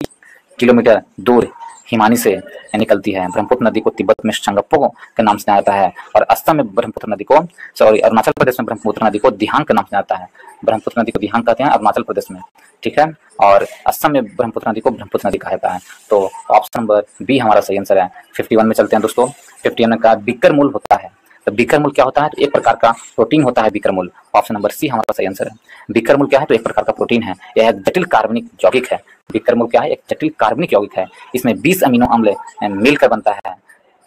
Speaker 1: किलोमीटर दूर हिमानी से निकलती है। ब्रह्मपुत्र नदी को तिब्बत में शंगप्पो के नाम से जाना जाता है। और असम में ब्रह्मपुत्र नदी को अरुणाचल प्रदेश में ब्रह्मपुत्र नदी को दिहांग के नाम से जाता है। ब्रह्मपुत्र नदी को दिहांग कहते हैं अरुणाचल प्रदेश में, ठीक है। और असम में ब्रह्मपुत्र नदी को ब्रह्मपुत्र नदी कहा जाता है। तो ऑप्शन नंबर बी हमारा सही आंसर है। 51 में चलते हैं दोस्तों। 51 में कहा बीकर मूल होता है। तो बीकर मूल क्या होता है? तो एक प्रकार का प्रोटीन होता है बीकर मूल। ऑप्शन नंबर सी हमारा सही आंसर है। बीकर मूल क्या है? तो एक प्रकार का प्रोटीन है। यह एक जटिल कार्बनिक यौगिक है। बीकर मूल क्या है? एक जटिल कार्बनिक यौगिक है। इसमें 20 अमीनो अम्ल मिलकर बनता है।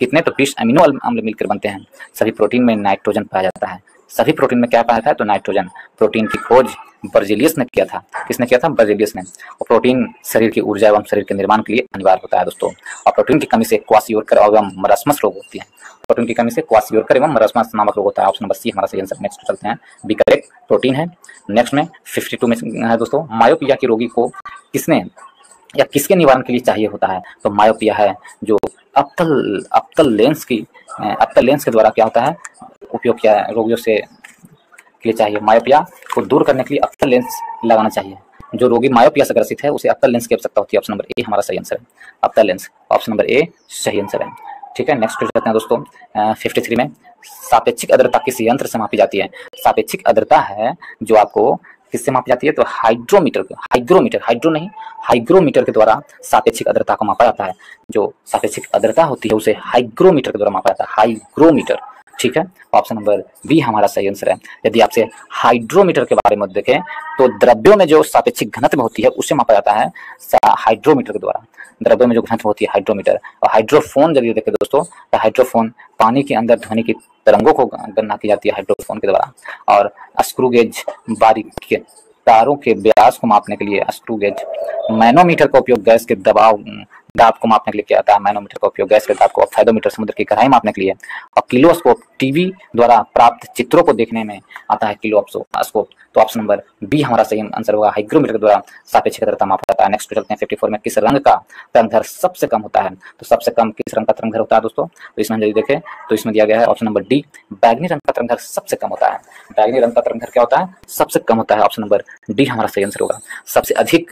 Speaker 1: कितने? तो 20 अमीनो अम्ल मिलकर बनते हैं। सभी प्रोटीन में नाइट्रोजन पाया जाता है। सभी प्रोटीन में क्या पाया जाता है? तो नाइट्रोजन। प्रोटीन की खोज बर्जेलियस ने किया था। किसने किया था? बर्जेलियस ने। और प्रोटीन शरीर की ऊर्जा एवं शरीर के निर्माण के लिए अनिवार्य होता है दोस्तों। और प्रोटीन की कमी से क्वाशियोरकर एवं मरास्मस रोग होती है। प्रोटीन की कमी से क्वाशियोरकर एवं मरास्मस नामक रोग होता है। ऑप्शन नंबर सी हमारा सही आंसर। नेक्स्ट चलते हैं। बीकर एक प्रोटीन है। नेक्स्ट में 52 में है दोस्तों। मायोपिया के रोगी को किसने या किसके निवारण के लिए चाहिए होता है? तो मायोपिया है जो अप्तल लेंस के द्वारा क्या होता है? उपयोग किया है रोगियों से के लिए चाहिए। मायोपिया को दूर करने के लिए अप्तल लेंस लगाना चाहिए। जो रोगी मायोपिया से ग्रसित है उसे अप्तल लेंस की आवश्यकता होती है। ऑप्शन नंबर ए हमारा सही आंसर है। अप्तल लेंस, ऑप्शन नंबर ए सही आंसर है, ठीक है। नेक्स्ट चलते हैं दोस्तों। 53 में सापेक्षिक आर्द्रता किस यंत्र से मापी जाती है? सापेक्षिक आर्द्रता है जो आपको किससे मापी जाती है? तो हाइग्रोमीटर के द्वारा सापेक्षिक आर्द्रता को मापा जाता है। जो सापेक्षिक आर्द्रता होती है उसे हाइग्रोमीटर के द्वारा मापा जाता है। हाइग्रोमीटर, ठीक है। ऑप्शन नंबर बी हमारा सही आंसर है। यदि आपसे हाइड्रोमीटर के बारे में देखें तो द्रव्यों में जो सापेक्षिक घनत्व होती है उसे मापा जाता है हाइड्रोमीटर के द्वारा। द्रव्यों में जो घनत्व होती है हाइड्रोमीटर। और हाइड्रोफोन यदि देखें दोस्तों तो हाइड्रोफोन पानी के अंदर ध्वनि की तरंगों को गणना की जाती है हाइड्रोफोन के द्वारा। और स्क्रू गेज बारीक के तारों के व्यास को मापने के लिए स्क्रू गेज। मैनोमीटर का उपयोग गैस के दाब को मापने के लिए किया जाता है। मैनोमीटर का उपयोग गैस के दाब को। ऑप्थैल्मोमीटर समुद्र की गहराई मापने के लिए। और किलोस्कोप टीवी द्वारा प्राप्त चित्रों को देखने में आता है किलोस्कोप। तो ऑप्शन नंबर बी हमारा सही आंसर होगा। हाइग्रोमीटर के द्वारा सापेक्षिक आर्द्रता मापा जाता है। नेक्स्ट चलते हैं 54 में। किस रंग का तरंगदैर्घ्य सबसे कम होता है? तो सबसे कम किस रंग का तरंगदैर्घ्य होता है दोस्तों? तो इसमें यदि देखें तो इसमें दिया गया है ऑप्शन नंबर डी, बैगनी रंग का तरंगदैर्घ्य सबसे कम होता है। बैगनी रंग का तरंगदैर्घ्य क्या होता है? सबसे कम होता है। ऑप्शन नंबर डी हमारा सही आंसर होगा। सबसे अधिक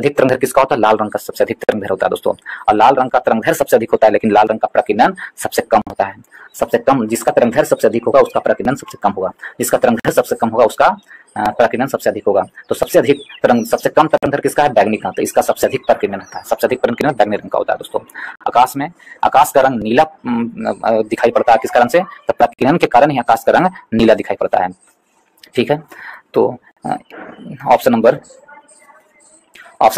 Speaker 1: तरंगदैर्घ्य किसका होता है? लाल रंग का सबसे अधिक तरंगदैर्घ्य होता है दोस्तों। और लाल रंग का तरंगदैर्घ्य सबसे अधिक होता है लेकिन लाल रंग का प्रकीर्णन सबसे कम होता है। सबसे कम, जिसका तरंगदैर्घ्य सबसे अधिक होगा उसका प्रकीर्णन सबसे कम होगा। जिसका तरंगदैर्घ्य सबसे कम होगा उसका प्रकीर्णन सबसे अधिक होगा। तो सबसे कम तरंगदैर्घ्य किसका है? बैगनी का। तो इसका सबसे अधिक प्रकीर्णन होता है। सबसे अधिक प्रकीर्णन बैगनी रंग का होता है दोस्तों। आकाश का रंग नीला दिखाई पड़ता है किस कारण से? तो प्रकीर्णन के कारण ही आकाश का रंग नीला दिखाई पड़ता है, ठीक है। तो ऑप्शन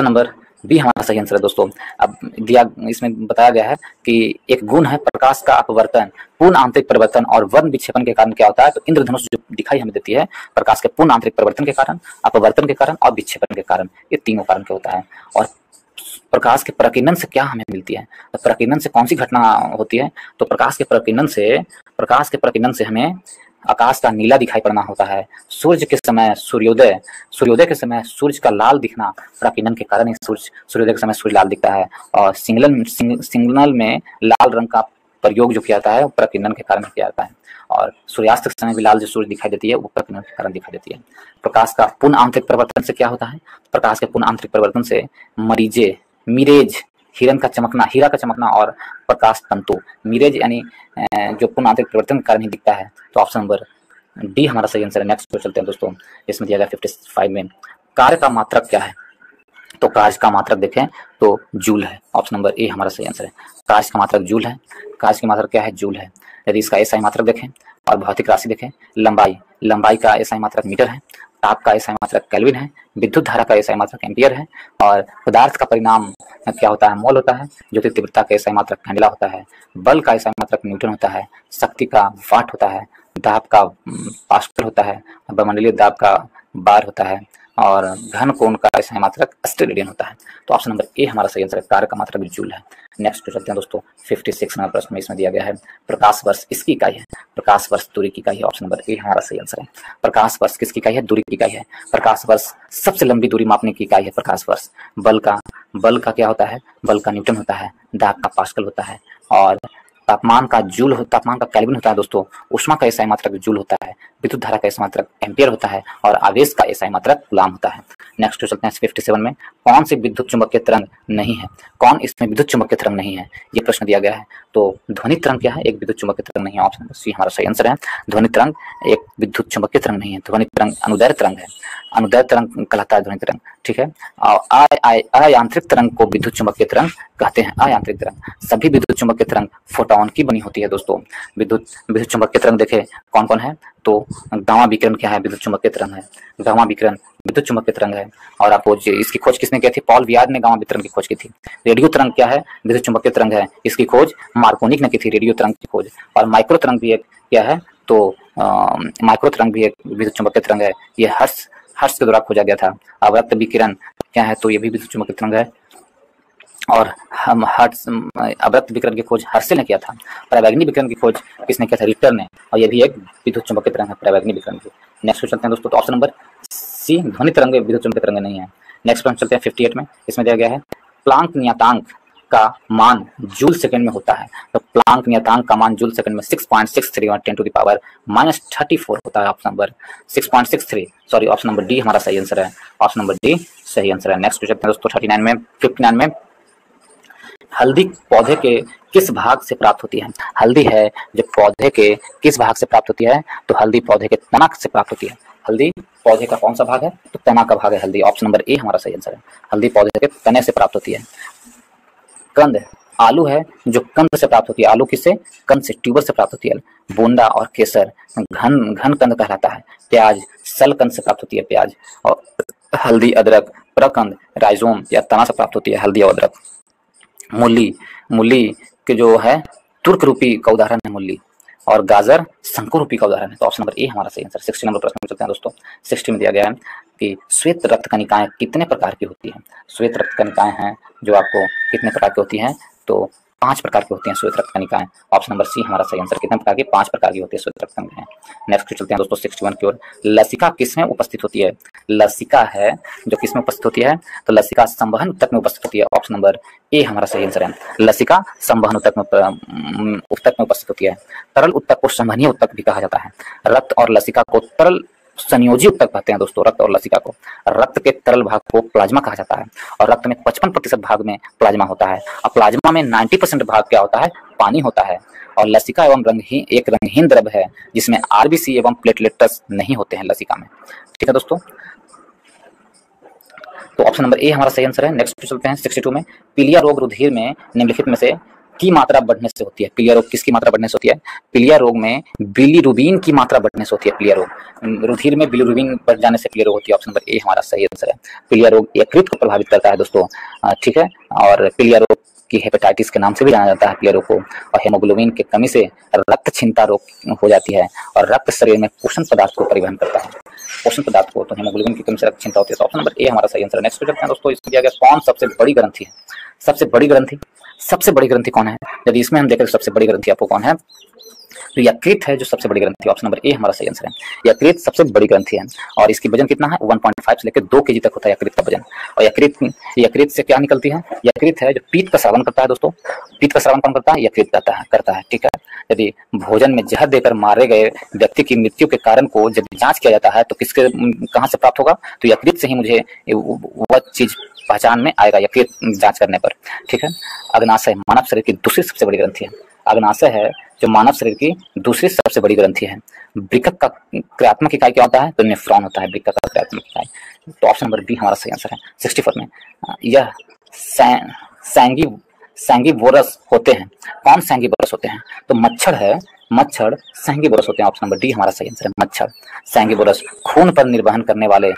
Speaker 1: नंबर बी हमारा सही आंसर है दोस्तों। अब इसमें बताया गया है कि एक गुण है प्रकाश का अपवर्तन, पूर्ण आंतरिक परिवर्तन और वर्ण विक्षेपण के कारण क्या होता है? तो इंद्रधनुष जो दिखाई हमें देती है प्रकाश के पूर्ण आंतरिक परिवर्तन के कारण, अपवर्तन के कारण और विक्षेपण के कारण, ये तीनों कारण के होता है। और प्रकाश के प्रकीर्णन से क्या हमें मिलती है? तो प्रकीर्णन से कौन सी घटना होती है? तो प्रकाश के प्रकीर्णन से हमें आकाश का नीला दिखाई पड़ना होता है। सूर्योदय के समय सूर्य का लाल दिखना प्रकीर्णन के कारण ही सूर्योदय के समय सूर्य लाल दिखता है। और सिग्नल में लाल रंग का प्रयोग जो किया जाता है वो प्रकीर्णन के कारण किया जाता है। और सूर्यास्त के समय भी लाल जो सूर्य दिखाई देती है वो प्रकीर्णन के कारण दिखाई देती है। प्रकाश का पूर्ण आंतरिक परिवर्तन से क्या होता है? प्रकाश के पूर्ण आंतरिक परिवर्तन से मिरेज, हीरा का चमकना और प्रकाश तंतु, मिरेज यानी जो पूर्ण आंतरिक परिवर्तन के कारण ही दिखता है। तो ऑप्शन नंबर डी हमारा सही आंसर है। नेक्स्ट पे चलते हैं दोस्तों। इसमें दिया गया 55 में कार्य का मात्रक क्या है? तो कार्य का मात्रक देखें तो जूल है। ऑप्शन नंबर ए हमारा सही आंसर है। कार्य का मात्रक जूल है। कार्य की मात्रक क्या है? जूल है। यदि इसका एसआई मात्रक देखें और भौतिक राशि देखें, लंबाई का एसआई मात्रक मीटर है। ताप का एसआई मात्रक केल्विन है। विद्युत धारा का एसआई मात्रक एम्पियर है। और पदार्थ का परिणाम क्या होता है? मोल होता है। ज्योति तीव्रता का एसआई मात्रक कैंडेला होता है। बल का एसआई मात्रक न्यूटन होता है। शक्ति का वाट होता है। दाब का पास्कल होता है, वायुमंडलीय दाब का बार होता है, और घन कोण का SI मात्रक स्टेरेडियन होता है। तो ऑप्शन नंबर ए हमारा सही आंसर है, कार्य का मात्रक जूल है। नेक्स्ट चलते हैं दोस्तों 56 नंबर प्रश्न में, इसमें दिया गया है प्रकाश वर्ष इसकी इकाई है, प्रकाश वर्ष दूरी की इकाई है। ऑप्शन नंबर ए हमारा सही आंसर है। प्रकाश वर्ष किसकी इकाई है? दूरी की इकाई है। प्रकाश वर्ष सबसे लंबी दूरी मापने की इकाई है प्रकाश वर्ष। बल का क्या होता है? बल का न्यूटन होता है, दाब का पास्कल होता है, और तापमान का केल्विन होता है दोस्तों। उष्मा का SI मात्रक जूल होता है, विद्युत धारा का SI मात्रक एम्पियर होता है, और आवेश का SI मात्रक कूलाम होता है। नेक्स्ट चलते हैं 57 में, कौन सी विद्युत चुंबकीय तरंग नहीं है? कौन इसमें विद्युत चुंबकीय तरंग नहीं है, ये प्रश्न दिया गया है। तो ध्वनि तरंग क्या है? एक विद्युत चुंबकीय तरंग नहीं है। ऑप्शन सी हमारा सही आंसर है। ध्वनि तरंग एक विद्युत चुंबकीय तरंग नहीं है। ध्वनि तरंग अनुदैर्ध्य तरंग है, अनुदैर्ध्य तरंग कहलाता है ध्वनि तरंग, ठीक है। अयांत्रिक तरंग को विद्युत चुंबकीय तरंग कहते हैं। अयांत्रिक तरंग, सभी विद्युत चुंबकीय तरंग फोटोन की बनी होती है दोस्तों। विद्युत चुंबकीय तरंग देखे कौन कौन है? तो गामा विकिरण क्या है? विद्युत चुंबकीय तरंग है। गामा विकिरण विद्युत चुंबकीय तरंग है। और आपको इसकी खोज किसने की थी? पॉल वियार ने गामा विकिरण की खोज की थी। रेडियो तरंग क्या है? विद्युत चुंबकीय तरंग है। इसकी खोज मार्कोनिक ने की थी, रेडियो तरंग की खोज। और माइक्रो तरंग भी एक क्या है? तो माइक्रो तरंग भी एक विद्युत चुंबकीय तरंग है। ये हर्ष के द्वारा खोजा गया था। अवरक्त विकिरण क्या है? तो ये भी विद्युत चुंबकीय तरंग है। और हम अवरक्त विकिरण की खोज हर्षल ने किया था। परावैंगनी विकिरण की खोज किसने किया था? रिक्टर ने। और ये भी एक विद्युत चुंबकीय तरंग है, परावैंगनी विकिरण की। नेक्स्ट चलते हैं दोस्तों, तो ऑप्शन नंबर सी ध्वनि तरंग विद्युत चुंबकीय तरंग नहीं है। नेक्स्ट प्रश्न चलते हैं 58 में, इसमें दिया गया है प्लांक नियतांक का मान जूल सेकंड में होता है। तो प्लांक नियतांक का मान जूल सेकंड में 6.63 और 10⁻⁻⁻34 होता है। Option number 6.63, sorry, option number D हमारा सही आंसर है। ऑप्शन नंबर डी सही आंसर है। नेक्स्ट चलते हैं दोस्तों 59 में, हल्दी पौधे के किस भाग से प्राप्त होती है? हल्दी है जो पौधे के किस भाग से प्राप्त होती है? तो हल्दी पौधे के तना से प्राप्त होती है। हल्दी पौधे का कौन सा भाग है? तो तना का भाग है हल्दी। ऑप्शन नंबर ए हमारा सही आंसर है। हल्दी पौधे के तने से प्राप्त होती है। कंद आलू है जो कंद से प्राप्त होती है। आलू किससे? कंद से, ट्यूबर से प्राप्त होती है। बोंदा और केसर घन कंद कहलाता है। प्याज सल कंद से प्राप्त होती है, प्याज। और हल्दी अदरक प्रकंद राइजोम या तना से प्राप्त होती है, हल्दी और अदरक। मूली के जो है तुर्क रूपी का उदाहरण है मूली, और गाजर शंकुर रूपी का उदाहरण है। तो ऑप्शन नंबर ए हमारा सही आंसर। 60 नंबर प्रश्न में चलते हैं दोस्तों। 60 में दिया गया है कि श्वेत रक्त कणिकाएं कितने प्रकार की होती हैं? श्वेत रक्त कणिकाएं हैं जो आपको कितने प्रकार की होती हैं? तो 5 प्रकार की होती हैं श्वेत रक्त कणिकाएं। ऑप्शन नंबर सी हमारा सही आंसर। कितने प्रकार की? 5 प्रकार की होती है श्वेत रक्त कणिकाएं। नेक्स्ट चलते हैं दोस्तों 61 की ओर। लसिका किसमें उपस्थित होती है? लसिका है जो किसमें उपस्थित होती है? तो लसिका संवहन ऊतक में उपस्थित होती है। ऑप्शन नंबर ए हमारा सही आंसर है। लसिका संवहन ऊतक में उपस्थित होती है। तरल ऊतक को संवहनीय ऊतक भी कहा जाता है। रक्त और लसिका को तरल संयोजी ऊतक कहते हैं दोस्तों। रक्त और लसिका को, रक्त के तरल भाग को प्लाज्मा कहा जाता है, और रक्त में 55% भाग में प्लाज्मा होता है, और प्लाज्मा में 90% भाग क्या होता है? पानी होता है। और लसिका एवं एक रंगहीन द्रव है जिसमें आरबीसी एवं प्लेटलेट्स नहीं होते हैं लसिका में। ठीक है दोस्तों, तो ऑप्शन नंबर ए हमारा सही आंसर है। नेक्स्ट चलते हैं 62 में, पीलिया रोग रुधिर में निम्नलिखित में से की मात्रा बढ़ने से होती है? पीलिया रोग किसकी मात्रा बढ़ने से होती है? पीलिया रोग में बिलीरुबिन की मात्रा बढ़ने से होती है। पीलिया रोग रुधिर में बिलीरुबिन बढ़ जाने से पीलिया रोग होती है। ऑप्शन नंबर ए हमारा सही आंसर है। पीलिया रोग यकृत को प्रभावित करता है दोस्तों, ठीक है। और पीलिया रोग की हेपेटाइटिस के नाम से भी जाना जाता है पीलिया रोग को। और हेमोग्लोबिन की कमी से रक्त क्षीणता रोग हो जाती है, और रक्त शरीर में पोषण पदार्थ को परिवहन करता है, पोषण पदार्थ को। तो हेमोग्लोबिन की कमी से रक्त क्षीणता होती है। तो ऑप्शन नंबर ए हमारा सही आंसर है। नेक्स्ट चलते हैं दोस्तों, इसमें दिया गया कौन सबसे बड़ी ग्रंथि है? सबसे बड़ी ग्रंथि कौन है? यदि इसमें हम देखें तो सबसे बड़ी ग्रंथि आपको कौन है? तो यकृत है जो सबसे बड़ी ग्रंथि है। ऑप्शन नंबर ए हमारा सही आंसर है। यकृत सबसे बड़ी ग्रंथि है, और इसकी वजन कितना है? 1.5 से लेकर 2 kg तक होता है यकृत का वजन। और यकृत से क्या निकलती है? यकृत है जो पीत का श्रावण करता है दोस्तों। पीत का श्रावण कौन करता है? यकृत करता है, ठीक है। यदि भोजन में जहर देकर मारे गए व्यक्ति की मृत्यु के कारण को जब जांच किया जाता है तो कहाँ से प्राप्त होगा? तो यकृत से ही मुझे वह चीज पहचान में आएगा, यकृत जांच करने पर, ठीक है। अग्नाशय मानव शरीर की दूसरी सबसे बड़ी ग्रंथि है। अग्नाशय है जो मानव शरीर की दूसरी सबसे बड़ी ग्रंथि है। वृक्क का क्रियात्मक इकाई क्या होता है? तो नेफ्रॉन होता है वृक्क का क्रियात्मक इकाई। तो ऑप्शन नंबर बी हमारा सही आंसर है। 64 में, यह सैंगिवोरस होते हैं। कौन सैंगिवोरस होते हैं? तो मच्छर सैंगिवोरस होते हैं। ऑप्शन नंबर डी हमारा सही आंसर है। मच्छर सैंगिवोरस खून पर निर्वहन करने वाले,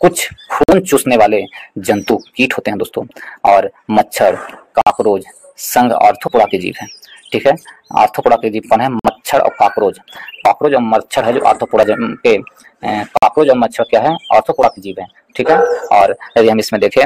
Speaker 1: कुछ खून चूसने वाले जंतु कीट होते हैं दोस्तों। और मच्छर, कॉकरोच, संघ आर्थ्रोपोडा के जीव हैं। ठीक है। आर्थ्रोपोडा के जीव कौन है? मच्छर और कॉकरोच। कॉकरोच और मच्छर है जो आर्थ्रोपोडा के, कॉकरोच और मच्छर क्या है? आर्थ्रोपोडा के जीव है, ठीक है। और यदि हम इसमें देखें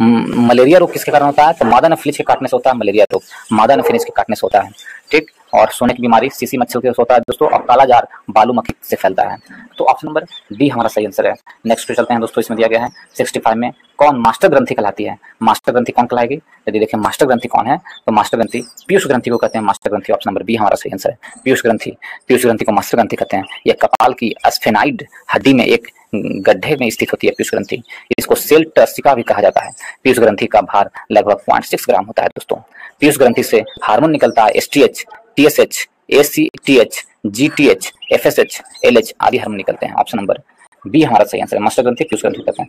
Speaker 1: मलेरिया रोग किसके कारण होता है? तो मादा एनोफिलीज के काटने से होता है मलेरिया रोग, मादा एनोफिलीज के काटने से होता है, ठीक। और सोने की बीमारी सीसी मच्छर से होता है दोस्तों, और काला जार बालू मक्खी से फैलता है। तो ऑप्शन नंबर डी हमारा सही आंसर है। नेक्स्ट पे चलते हैं दोस्तों, इसमें दिया गया है 65 में कौन मास्टर ग्रंथि कहलाती है? मास्टर ग्रंथि कौन कहलाएगी? यदि देखें मास्टर ग्रंथि कौन है, तो मास्टर ग्रंथि पीयूष ग्रंथि को कहते हैं मास्टर ग्रंथि। ऑप्शन नंबर बी हमारा सही आंसर है, पीयूष ग्रंथि। पीयूष ग्रंथि को मास्टर ग्रंथि कहते हैं। यह कपाल की स्फेनाइड हड्डी में एक गड्ढे में स्थित होती है पीयूष ग्रंथि। इसको सेल टर्सिका भी कहा जाता है। पीयूष ग्रंथि का भार लगभग 0.6 ग्राम होता है दोस्तों। पीयूष ग्रंथि से हार्मोन निकलता है, STH, TSH, ACTH, GTH, FSH, LH आदि हार्मोन निकलते हैं। ऑप्शन नंबर बी हमारा सही आंसर है, मास्टर ग्रंथि पीयूष ग्रंथि कहते हैं।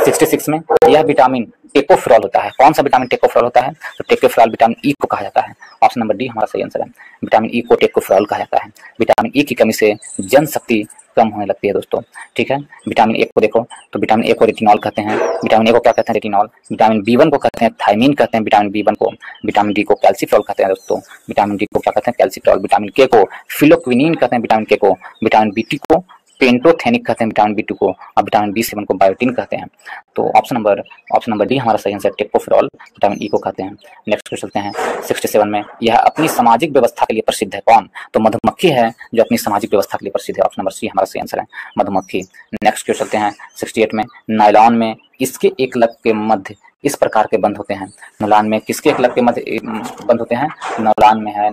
Speaker 1: 66 में यह विटामिन टेकोफेरॉल होता है। कौन सा विटामिन टेकोफेरॉल होता है? तो टेकोफेरॉल विटामिन ई को कहा जाता है। ऑप्शन नंबर डी हमारा सही आंसर है, विटामिन ई को टेकोफेरॉल कहा जाता है। विटामिन ई की कमी से जनशक्ति कम होने लगती है दोस्तों, ठीक है। विटामिन ए को देखो तो विटामिन ए को रेटिनॉल कहते हैं। विटामिन ए को क्या कहते हैं? रेटिनॉल। विटामिन बी1 को कहते हैं थायमीन कहते हैं विटामिन बी1 को। विटामिन डी को कैल्सिफेरॉल कहते हैं दोस्तों। विटामिन डी को क्या कहते हैं? कैल्सिफेरॉल। विटामिन के को फिलोक्विनिन कहते हैं विटामिन के को। विटामिन बी2 को पेंटोथेनिक कहते हैं विटामिन बी2 को, और विटामिन बी7 को बायोटिन कहते हैं। तो ऑप्शन नंबर डी हमारा सही आंसर, टेकोफेरॉल विटामिन ई को कहते हैं। नेक्स्ट पे चलते हैं 67 में यह अपनी सामाजिक व्यवस्था के लिए प्रसिद्ध है। कौन? तो मधुमक्खी है जो अपनी सामाजिक व्यवस्था के लिए प्रसिद्ध है। ऑप्शन नंबर सी हमारा सही आंसर है, मधुमक्खी। नेक्स्ट पे चलते हैं 68 में नायलॉन में इसके एक लग के मध्य इस प्रकार के बंद होते हैं। नायलॉन में किसके एक लग के मध्य बंद होते हैं? नायलॉन में है,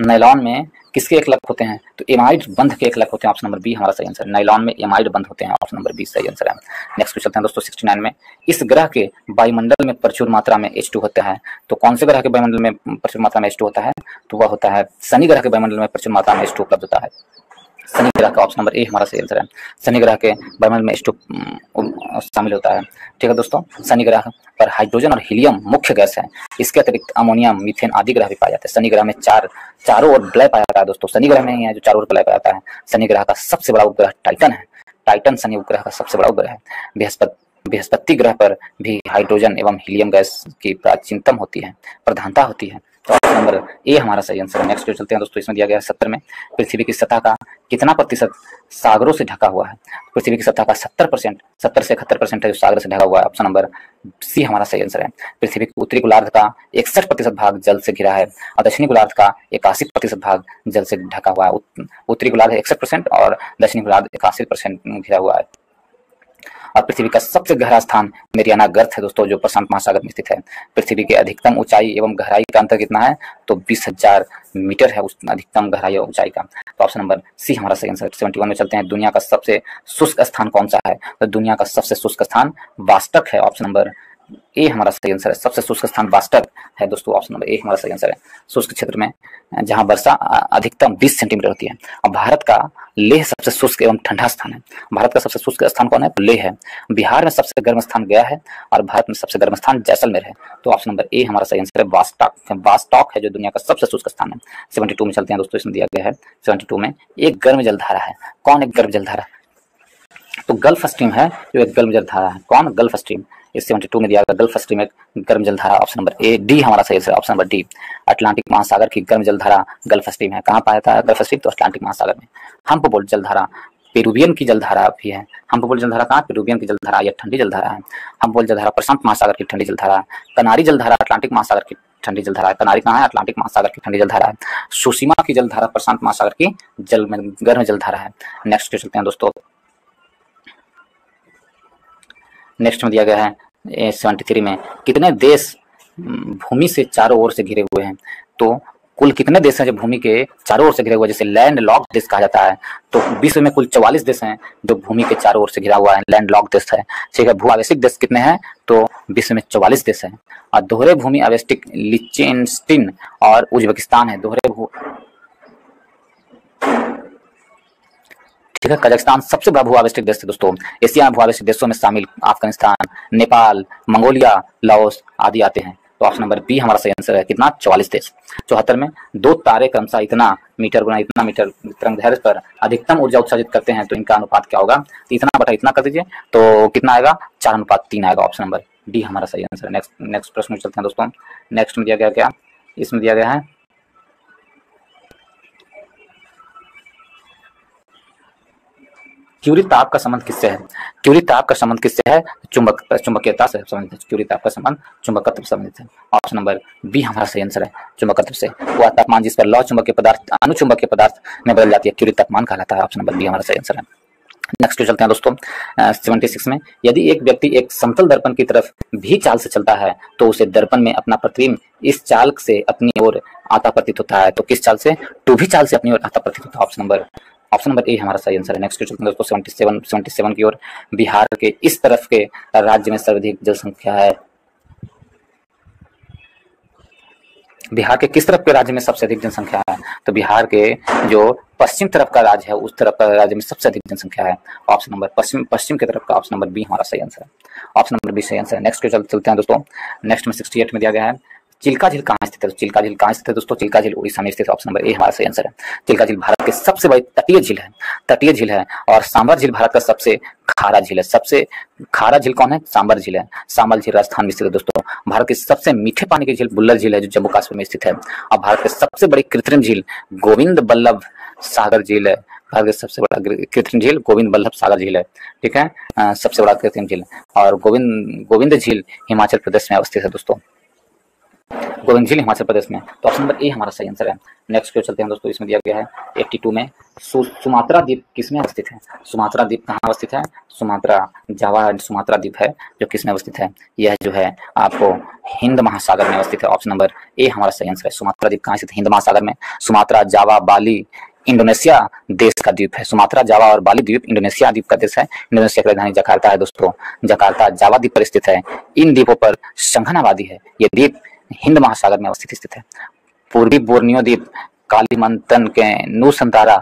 Speaker 1: नायलॉन में किसके एक लग होते हैं? तो एमाइड बंध के एक लग होते हैं। ऑप्शन नंबर बी हमारा सही आंसर है, नायलॉन में एमाइड बंध होते हैं। ऑप्शन नंबर बी सही आंसर है। नेक्स्ट पे चलते हैं दोस्तों 69 में इस ग्रह के वायुमंडल में प्रचुर मात्रा में H2 होता है। तो कौन से ग्रह के वायुमंडल में प्रचुर मात्रा में H2 होता है? तो वह होता है शनि ग्रह के वायुमंडल में प्रचुर मात्रा में H2 उपलब्ध होता है, शनि ग्रह का। ऑप्शन नंबर ए हमारा सही आंसर है, शनि ग्रह के वायुमंडल में H2 शामिल होता है, ठीक है दोस्तों। शनि ग्रह पर हाइड्रोजन और हीलियम मुख्य गैस है। इसके अतिरिक्त अमोनिया, मीथेन आदि ग्रह भी पाए जाते हैं। शनि ग्रह में चारों ओर वलय पाया जाता है दोस्तों। शनि ग्रह में ही है जो चारों ओर वलय पाया जाता है। शनि ग्रह का सबसे बड़ा उपग्रह टाइटन है। टाइटन शनि उपग्रह का सबसे बड़ा उपग्रह है। बृहस्पति ग्रह पर भी हाइड्रोजन एवं हीलियम गैस की प्राचीनतम होती है, प्रधानता होती है। तो ऑप्शन नंबर ए हमारा सही आंसर है। नेक्स्ट पे चलते हैं दोस्तों, इसमें दिया गया है 70 में पृथ्वी की सतह का कितना प्रतिशत सागरों से ढका हुआ है? पृथ्वी की सतह का 70%, 70 से 71% है जो सागर से ढका हुआ है। ऑप्शन नंबर सी हमारा सही आंसर है। पृथ्वी के उत्तरी गोलार्ध का 61% भाग जल से घिरा है और दक्षिणी गोलार्ध का 81% भाग जल से ढका हुआ है। उत्तरी गोलार्ध 61% और दक्षिणी गोलार्ध 81% घिरा हुआ है। और पृथ्वी का सबसे गहरा स्थान मेरियाना गर्त है दोस्तों, जो प्रशांत महासागर में स्थित है। पृथ्वी की अधिकतम ऊंचाई एवं गहराई का अंतर कितना है? तो 20,000 मीटर है उस अधिकतम गहराई और ऊंचाई का। तो ऑप्शन नंबर सी हमारा सही आंसर। 71 में चलते हैं, दुनिया का सबसे शुष्क स्थान कौन सा है? तो दुनिया का सबसे शुष्क स्थान वास्टक है। ऑप्शन नंबर ए हमारा सही आंसर है, सबसे शुष्क स्थान वास्टक है दोस्तों। ऑप्शन नंबर ए हमारा सही आंसर है। शुष्क क्षेत्र में जहां वर्षा अधिकतम 20 सेंटीमीटर होती है। और भारत का लेह सबसे शुष्क एवं ठंडा स्थान है। भारत का सबसे शुष्क स्थान कौन है? तो लेह है। बिहार में सबसे गर्म स्थान गया है और भारत में सबसे गर्म स्थान जैसलमेर है। तो ऑप्शन नंबर ए हमारा सही आंसर है, वास्टॉक है जो दुनिया का सबसे शुष्क स्थान है। 72 में चलते हैं दोस्तों, इसमें दिया गया है 72 में एक गर्म जलधारा है। कौन एक गर्म जलधारा? तो गल्फ स्ट्रीम है जो एक गर्म जलधारा है। कौन? Gulf stream. इस 72 में दिया गया गल्फ स्ट्रीम एक गर्म जलधारा। ऑप्शन नंबर ए डी हमारा सही है, ऑप्शन नंबर डी। अटलांटिक महासागर की गर्म जलधारा गल्फ स्ट्रीम है। कहाँ पाया था गल्फ स्ट्रीम? तो अटलांटिक महासागर में। हम्पबोल्ट जलधारा पेरुवियन की जलधारा भी है। हम्पबोल्ट जलधारा कहाँ? पेरुवियन की जलधारा, यह ठंडी जलधारा है। हम्पबोल्ट जलधारा प्रशांत महासागर की ठंडी जलधारा। कनारी जलधारा अटलांटिक महासागर की ठंडी जलधारा है। कनारी कहाँ है? अटलांटिक महासागर की ठंडी जलधारा है। सुषिमा की जलधारा प्रशांत महासागर की गर्म जलधारा है। नेक्स्ट चलते हैं दोस्तों, नेक्स्ट में दिया गया है 73 में कितने देश भूमि से चारों ओर से घिरे हुए हैं? तो कुल कितने देश हैं जो भूमि के चारों ओर से घिरे हुए हैं, जैसे लैंड लॉक देश कहा जाता है। तो विश्व में कुल 44 देश हैं जो भूमि के चारों ओर से घिरा हुआ है, लैंड लॉक देश है, ठीक है। भू आवेशिक देश कितने हैं? तो विश्व में 44 देश हैं। और दोहरे भूमि आवेशिक लिechtenstein और उज्बेकिस्तान है। दोहरे भू, ठीक है। कजाकिस्तान सबसे बड़ा भू आवेशिक देश है दोस्तों। एशिया भू आवेशिक देशों में शामिल अफगानिस्तान, नेपाल, मंगोलिया, लाओस आदि आते हैं। तो ऑप्शन नंबर बी हमारा सही आंसर है। कितना? 44 देश। 74 में दो तारे क्रमशः इतना मीटर गुना इतना मीटर तरंगदैर्घ्य पर अधिकतम ऊर्जा उत्सर्जित करते हैं, तो इनका अनुपात क्या होगा? इतना बटा इतना कर दीजिए तो कितना आएगा? 4:3 आएगा। ऑप्शन नंबर डी हमारा सही आंसर है। नेक्स्ट प्रश्न में चलते हैं दोस्तों। नेक्स्ट में दिया गया क्या, इसमें दिया गया है क्यूरी ताप का संबंध किससे है? क्यूरी ताप का संबंध किससे है? चुंबकीयता से संबंधित है। क्यूरी ताप का संबंध चुंबकत्व से संबंधित है। ऑप्शन नंबर बी हमारा सही आंसर है, चुंबकत्व से। वह तापमान जिस पर लौह चुंबकीय पदार्थ अनुचुंबकीय पदार्थ में बदल जाती है क्यूरी तापमान कहलाता है। ऑप्शन नंबर बी हमारा सही आंसर है। नेक्स्ट चलते हैं दोस्तों 76 में, यदि एक व्यक्ति एक समतल दर्पण की तरफ भी चाल से चलता है तो उसे दर्पण में अपना प्रतिबिंब इस चाल से अपनी ओर आता प्रतीत होता है। तो किस चाल से? टू भी चाल से अपनी ओर आता प्रतीत होता है। ऑप्शन नंबर ए हमारा सही आंसर है। नेक्स्ट चलते हैं दोस्तों 77 की ओर। बिहार के इस तरफ के राज्य में सर्वाधिक जनसंख्या है। बिहार के किस तरफ के राज्य में सबसे अधिक जनसंख्या है? तो बिहार के जो पश्चिम तरफ का राज्य है उस तरफ का राज्य में सबसे अधिक जनसंख्या है। ऑप्शन नंबर पश्चिम की तरफ का ऑप्शन नंबर बी हमारा सही आंसर है। ऑप्शन नंबर बी सही आंसर है। नेक्स्ट चलते हैं दोस्तों। नेक्स्ट में 68 में दिया गया है चिल्का झील कहाँ स्थित है? चिल्का झील कहाँ स्थित है दोस्तों? चिल्का झील उड़ीसा में स्थित है। ऑप्शन नंबर ए हमारा सही आंसर है। चिल्का झील भारत के सबसे बड़ी तटीय झील है और सांबर झील भारत का सबसे खारा झील है। सबसे खारा झील कौन है? सांबर झील है। सांबर झील राजस्थान में स्थित है दोस्तों। भारत की सबसे मीठे पानी की झील बुल्लर झील है जो जम्मू कश्मीर में स्थित है। और भारत की सबसे बड़ी कृत्रिम झील गोविंद बल्लभ सागर झील है। भारत की सबसे बड़ा कृत्रिम झील गोविंद बल्लभ सागर झील है। ठीक है, सबसे बड़ा कृत्रिम झील। और गोविंद झील हिमाचल प्रदेश में अवस्थित है दोस्तों। गोविंद झील हिमाचल प्रदेश में। तो ऑप्शन नंबर ए हमारा सही आंसर है। नेक्स्ट क्वेश्चन चलते हैं दोस्तों। इसमें दिया गया है 82 में सुमात्रा द्वीप किसमें अवस्थित है? सुमात्रा द्वीप कहाँ अवस्थित है? जावा सुमात्रा द्वीप है जो किसमें अवस्थित है? यह जो है आपको हिंद महासागर में अवस्थित है। ऑप्शन नंबर ए हमारा सही आंसर है। सुमात्रा द्वीप कहाँ स्थित है? हिंद महासागर में। सुमात्रा, जावा, बाली इंडोनेशिया देश का द्वीप है। सुमात्रा, जावा और बाली द्वीप इंडोनेशिया द्वीप का देश है। इंडोनेशिया की राजधानी जकार्ता है दोस्तों। जकार्ता जावा द्वीप पर स्थित है। इन द्वीपों पर संघन आबादी है। ये द्वीप हिंद महासागर में अवस्थित स्थित है। पूर्वी बोर्नियो द्वीप, कालीमंतन के नुसंतारा,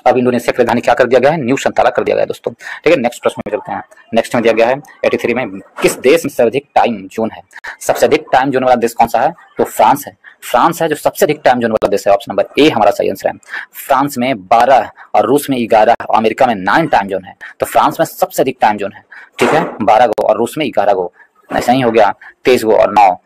Speaker 1: अब इंडोनेशिया की राजधानी क्या कर दिया गया है? न्यू संतारा कर दिया गया है दोस्तों। ठीक है, नेक्स्ट प्रश्न में चलते हैं। नेक्स्ट में दिया गया है 83 में किस देश में सर्वाधिक टाइम जोन है? सबसे अधिक टाइम जोन वाला देश कौन सा है? तो फ्रांस है। फ्रांस है जो सबसे अधिक टाइम जोन वाला देश है। ऑप्शन नंबर ए हमारा सही आंसर है। फ्रांस में 12 और रूस में 11 और अमेरिका में 9 टाइम जोन है। तो फ्रांस में सबसे अधिक टाइम जोन है। ठीक है, 12 गो और रूस में 11 गो, ऐसा ही हो गया 23 गो और 9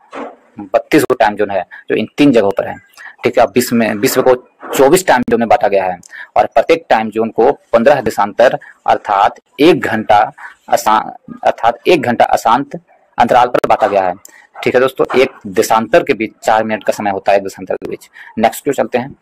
Speaker 1: 32 गो टाइम जोन है जो इन 3 जगहों पर है। ठीक है, विश्व को 24 टाइम जोन में बांटा गया है और प्रत्येक टाइम जोन को 15 देशांतर अर्थात 1 घंटा अशांत अंतराल पर बांटा गया है। ठीक है दोस्तों, एक देशांतर के बीच 4 मिनट का समय होता है एक देशांतर के बीच। नेक्स्ट क्यों चलते हैं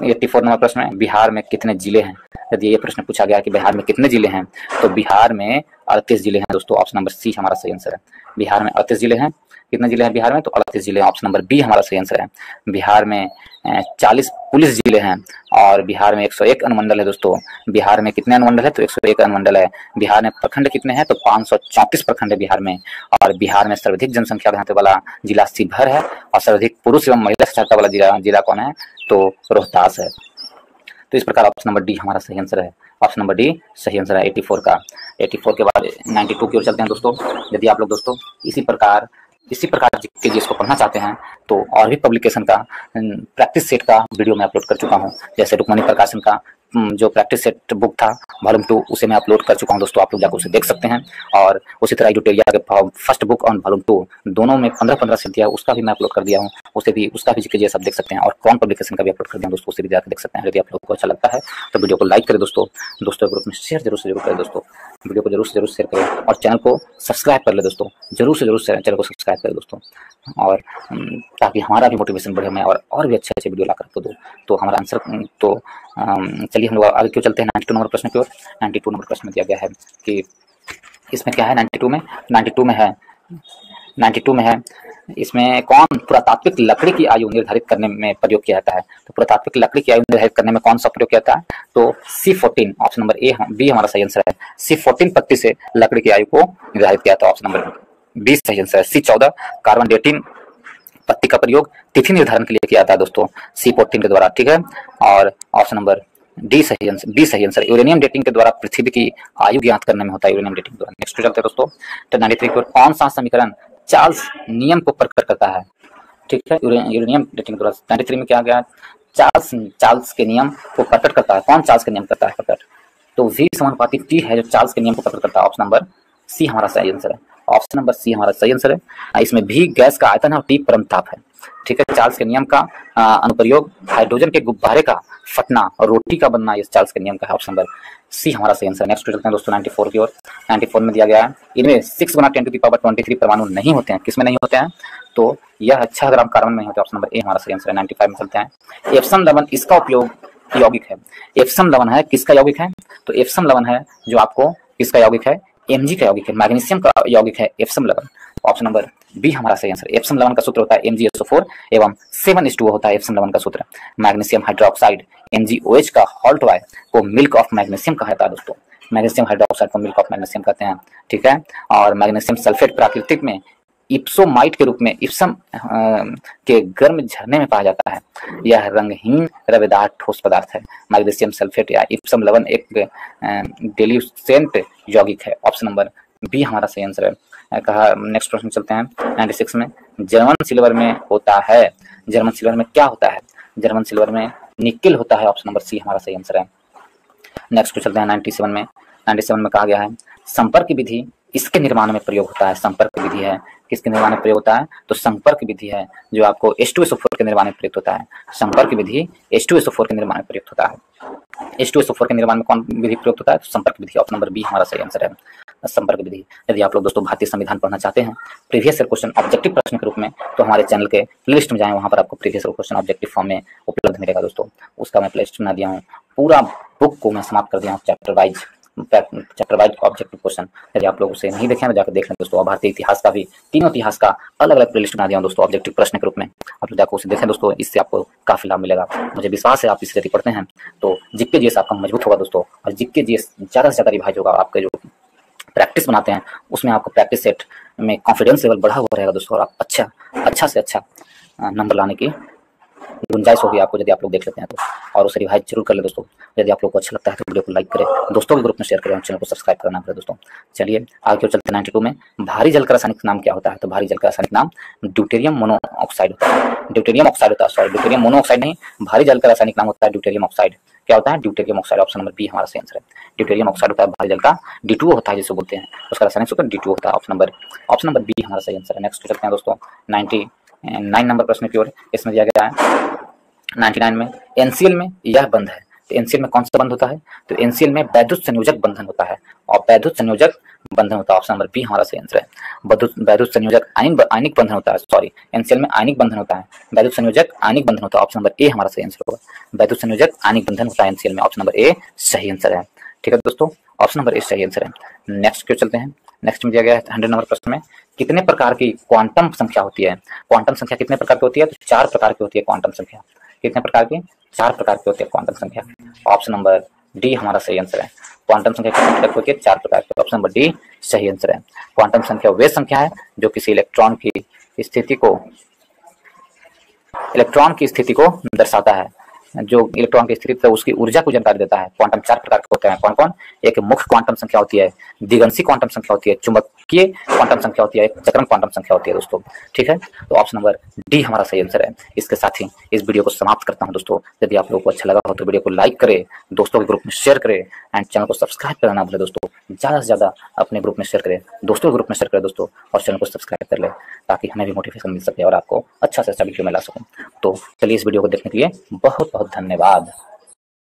Speaker 1: 84 नंबर प्रश्न में, बिहार में कितने जिले हैं? यदि ये प्रश्न पूछा गया कि बिहार में कितने जिले हैं तो बिहार में 38 जिले हैं दोस्तों। ऑप्शन नंबर सी हमारा सही आंसर है। बिहार में 38 जिले हैं। कितने जिले हैं बिहार में? तो 38 जिले हैं। ऑप्शन नंबर बी हमारा सही आंसर है। बिहार में 40 पुलिस जिले हैं और बिहार में 101 अनुमंडल है दोस्तों। बिहार में कितने अनुमंडल है? तो 101 अनुमंडल है। बिहार में प्रखंड कितने हैं? तो 534 प्रखंड है बिहार में। और बिहार में सर्वाधिक जनसंख्या घनत्व वाला जिला शिवहर है और सर्वाधिक पुरुष एवं महिला साक्षरता वाला जिला कौन है? तो रोहतास है। तो इस प्रकार ऑप्शन नंबर डी हमारा सही आंसर है। ऑप्शन नंबर डी सही आंसर है 84 का। 84 के बाद 92 की ओर चलते हैं दोस्तों। यदि आप लोग दोस्तों इसी प्रकार के जीएस को पढ़ना चाहते हैं तो और भी पब्लिकेशन का प्रैक्टिस सेट का वीडियो मैं अपलोड कर चुका हूं। जैसे रुक्मणी प्रकाशन का जो प्रैक्टिस सेट बुक था वॉल्यूम 2 उसे मैं अपलोड कर चुका हूं दोस्तों। आप लोग जाकर उसे देख सकते हैं। और उसी तरह एडुटेरिया के फर्स्ट बुक और वॉल्यूम 2 दोनों में 15-15 सेट दिया, उसका भी मैं अपलोड कर दिया हूं। उसका भी जीके सब देख सकते हैं। और कौन पब्लिकेशन का भी अपलोड कर दिया दोस्तों, उसे भी जाकर देख सकते हैं। यदि आप लोगों को अच्छा लगता है तो वीडियो को लाइक करें दोस्तों ग्रुप में शेयर जरूर से जरूर करें दोस्तों। वीडियो को जरूर से जरूर शेयर करें और चैनल को सब्सक्राइब कर ले दोस्तों। जरूर से जरूर चैनल को सब्सक्राइब करें दोस्तों, और ताकि हमारा भी मोटिवेशन बढ़े, मैं और भी अच्छे वीडियो लाकर आपको दूँ। तो हमारा आंसर तो चलिए हम लोग आगे क्यों चलते हैं 92 नंबर प्रश्न की ओर। 92 नंबर प्रश्न में दिया गया है कि इसमें क्या है 92 में है इसमें कौन पुरातात्विक लकड़ी की आयु निर्धारित करने में प्रयोग किया जाता है? तो पुरातात्विक लकड़ी की आयु निर्धारित करने में कौन सा प्रयोग किया जाता है? तो C14 option number A B हमारा सही आंसर है। C14 पत्ती से लकड़ी की आयु को निर्धारित किया था। ऑप्शन नंबर बी सही आंसर है। C14 कार्बन डेटिंग पत्ती का प्रयोग तिथि निर्धारण के लिए किया था दोस्तों C14 के द्वारा। ठीक है, और ऑप्शन नंबर बी सही आंसर यूरेनियम डेटिंग के द्वारा पृथ्वी की आयु ज्ञात करने में होता है यूरेनियम डेटिंग द्वारा। नेक्स्ट चलते हैं दोस्तों। तो 93 की ओर कौन सा समीकरण चार्ल्स नियम को प्रकट करता है? ठीक है, यूरेनियम डेटिंग द्वारा 93 में क्या गया? चार्ल्स के नियम को प्रकट करता है। कौन चार्ल्स के नियम करता है प्रकट? तो V समानुपाती T है जो चार्ल्स के नियम को प्रकट करता है। ऑप्शन नंबर सी हमारा सही आंसर है। ऑप्शन नंबर सी हमारा सही आंसर है। इसमें भी गैस का आयतन है और टी परम ताप है। ठीक है, चार्ल्स के नियम का अनुप्रयोग हाइड्रोजन के गुब्बारे का फटना और रोटी का बनना, ये चार्ल्स के नियम का है। ऑप्शन नंबर सी हमारा सही आंसर। नेक्स्ट चलते हैं दोस्तों 94 की ओर। 94 में दिया गया है, इनमें 6 गुना 10⁻23 परमाणु नहीं होते हैं। किसमें नहीं होते हैं? तो यह 6 ग्राम कार्बन में नहीं होते। ऑप्शन नंबर ए हमारा सही आंसर है। 95 में चलते हैं। एप्सम लवण इसका उपयोग यौगिक है। एप्सम लवण है किसका यौगिक है? तो एप्सम लवण है जो आपको किसका यौगिक है? Mg का यौगिक है, मैग्नीशियम का यौगिक है एप्सम लवण। ऑप्शन नंबर बी हमारा सही आंसर। एप्सम लवण का सूत्र होता है MgSO4 एवं 7:2 होता है एप्सम लवण का सूत्र। मैग्नीशियम हाइड्रोक्साइड MgOH का हॉल्ट वाय को मिल्क ऑफ मैग्नीशियम कहा जाता है दोस्तों। मैग्नीशियम हाइड्रोक्साइड को मिल्क ऑफ मैग्नीशियम कहते हैं। ठीक है, और मैग्नीशियम सल्फेट प्राकृतिक में इप्सोमाइट के रूप में इप्सम के गर्म झरने में पाया जाता है। यह रंगहीन रवेदार ठोस पदार्थ है। मैग्नीशियम सल्फेट या इप्सम लवण एक डिल्यूसेंट यौगिक है। ऑप्शन नंबर बी हमारा सही आंसर है। कहा नेक्स्ट प्रश्न चलते हैं 96 में। जर्मन सिल्वर में होता है, जर्मन सिल्वर में क्या होता है? जर्मन सिल्वर में निकेल होता है। ऑप्शन नंबर सी हमारा सही आंसर है। नेक्स्ट चलते हैं 97 में। 97 में कहा गया है संपर्क विधि इसके निर्माण में प्रयोग होता है। संपर्क विधि है किसके निर्माण में प्रयोग होता है? तो संपर्क विधि है जो आपको H2SO4 के निर्माण में प्रयुक्त होता है। संपर्क विधि H2SO4 के निर्माण में प्रयुक्त होता है। H2SO4 के निर्माण में कौन विधि प्रयुक्त होता है? तो संपर्क विधि। ऑप्शन नंबर बी हमारा सही आंसर है, संपर्क विधि। यदि आप लोग दोस्तों भारतीय संविधान पढ़ना चाहते हैं प्रीवियस ईयर क्वेश्चन ऑब्जेक्टिव प्रश्न के रूप में, तो हमारे चैनल के प्लेलिस्ट में जाएं, वहां पर आपको previous year question objective form में उपलब्ध मिलेगा दोस्तों। उसका मैं प्लेलिस्ट बना दिया हूँ। पूरा बुक को मैं समाप्त कर दिया हूँ चैप्टर वाइज ऑब्जेक्टिव क्वेश्चन। यदि आप लोग उसे नहीं देखें तो जाकर देख लें दोस्तों। भारतीय इतिहास का भी, तीनों इतिहास का अलग अलग प्लेलिस्ट बना दिया हूं दोस्तों ऑब्जेक्टिव प्रश्न के रूप में। आप लोग जाकर उसे देखें दोस्तों, इससे आपको काफी लाभ मिलेगा। मुझे विश्वास है आप इसे यदि पढ़ते हैं तो जीके जीएस आपका मजबूत होगा दोस्तों, और जीके जीएस ज्यादा से ज्यादा रिवाइज होगा। आपके जो प्रैक्टिस बनाते हैं उसमें आपको प्रैक्टिस सेट में कॉन्फिडेंस लेवल बढ़ा हुआ रहेगा दोस्तों, और आप अच्छा से अच्छा नंबर लाने की गुंजाइश होगी आपको यदि आप लोग देख लेते हैं तो। और उसे रिवाइज जरूर कर ले दोस्तों। यदि आप लोग को अच्छा लगता है तो वीडियो को लाइक करें, दोस्तों के ग्रुप में शेयर करें, चैनल को सब्सक्राइब करना पड़े दोस्तों। चलिए आगे चलते हैं 92 में। भारी जल का रासायनिक नाम क्या होता है? तो भारी जल का रासायनिक नाम ड्यूटेरियम मोनोऑक्साइड होता है। ड्यूटेरियम ऑक्साइड होता है, सॉरी ड्यूटेरियम मोनोऑक्साइड नहीं, भारी जल का रासायनिक नाम होता है ड्यूटेरियम ऑक्साइड। क्या होता है? Deuterium oxide. Option number B हमारा सही आंसर है। ड्यूटेरियम ऑक्साइड होता है भारी जल का D2O होता है जिसे बोलते हैं, उसका रासायनिक सूत्र D2O होता है। ऑप्शन नंबर बी हमारा सही आंसर है। नेक्स्ट चलते हैं दोस्तों 99 नंबर प्रश्न की ओर। इसमें दिया गया है 99 में NCl में यह बंध है। तो NCl में कौन सा बंध होता है? तो NCl में वैद्युत संयोजक बंधन होता है, और वैद्युत संयोजक बंधन होता है। ऑप्शन नंबर बी हमारा सही आंसर है। वैद्युत संयोजक आयनिक बंधन होता है, सॉरी NCl में आयनिक बंधन होता है, वैद्युत संयोजक आयनिक बंधन होता है। ऑप्शन नंबर ए हमारा सही आंसर होगा। वैद्युत संयोजक आयनिक बंधन होता है NCl में। ऑप्शन नंबर ए सही आंसर है। ठीक है दोस्तों, ऑप्शन नंबर ए सही आंसर है। नेक्स्ट क्यों चलते हैं। नेक्स्ट में दिया गया है 100 नंबर प्रश्न में कितने प्रकार की क्वांटम संख्या होती है? क्वांटम संख्या कितने प्रकार की होती है? तो 4 प्रकार की होती है क्वांटम संख्या। कितने प्रकार की? 4 प्रकार की होती है क्वांटम संख्या। ऑप्शन नंबर डी हमारा सही आंसर है। क्वांटम संख्या कितने प्रकार की होती है? 4 प्रकार की। ऑप्शन नंबर डी सही आंसर है। क्वांटम संख्या वे संख्या है जो किसी इलेक्ट्रॉन की स्थिति को दर्शाता है, जो इलेक्ट्रॉन की स्थिति है उसकी ऊर्जा को जानकारी देता है। क्वांटम 4 प्रकार के होते हैं। कौन कौन? एक मुख्य क्वांटम संख्या होती है, दिगंशी क्वांटम संख्या होती है, चुंबकीय क्वांटम संख्या होती है, एक चक्रण क्वांटम संख्या होती है दोस्तों। ठीक है, तो ऑप्शन नंबर डी हमारा सही आंसर है। इसके साथ ही इस वीडियो को समाप्त करता हूं दोस्तों। यदि आप लोगों को अच्छा लगा हो तो वीडियो को लाइक करें, दोस्तों के ग्रुप में शेयर करें, एंड चैनल को सब्सक्राइब करना ना भूलें दोस्तों। ज्यादा से ज्यादा अपने ग्रुप में शेयर करें, दोस्तों के ग्रुप में शेयर करें दोस्तों, और चैनल को सब्सक्राइब कर ले ताकि हमें भी मोटिवेशन मिल सके और आपको अच्छा से अच्छा वीडियो मिला सकूं। तो चलिए इस वीडियो को देखने के लिए बहुत बहुत धन्यवाद।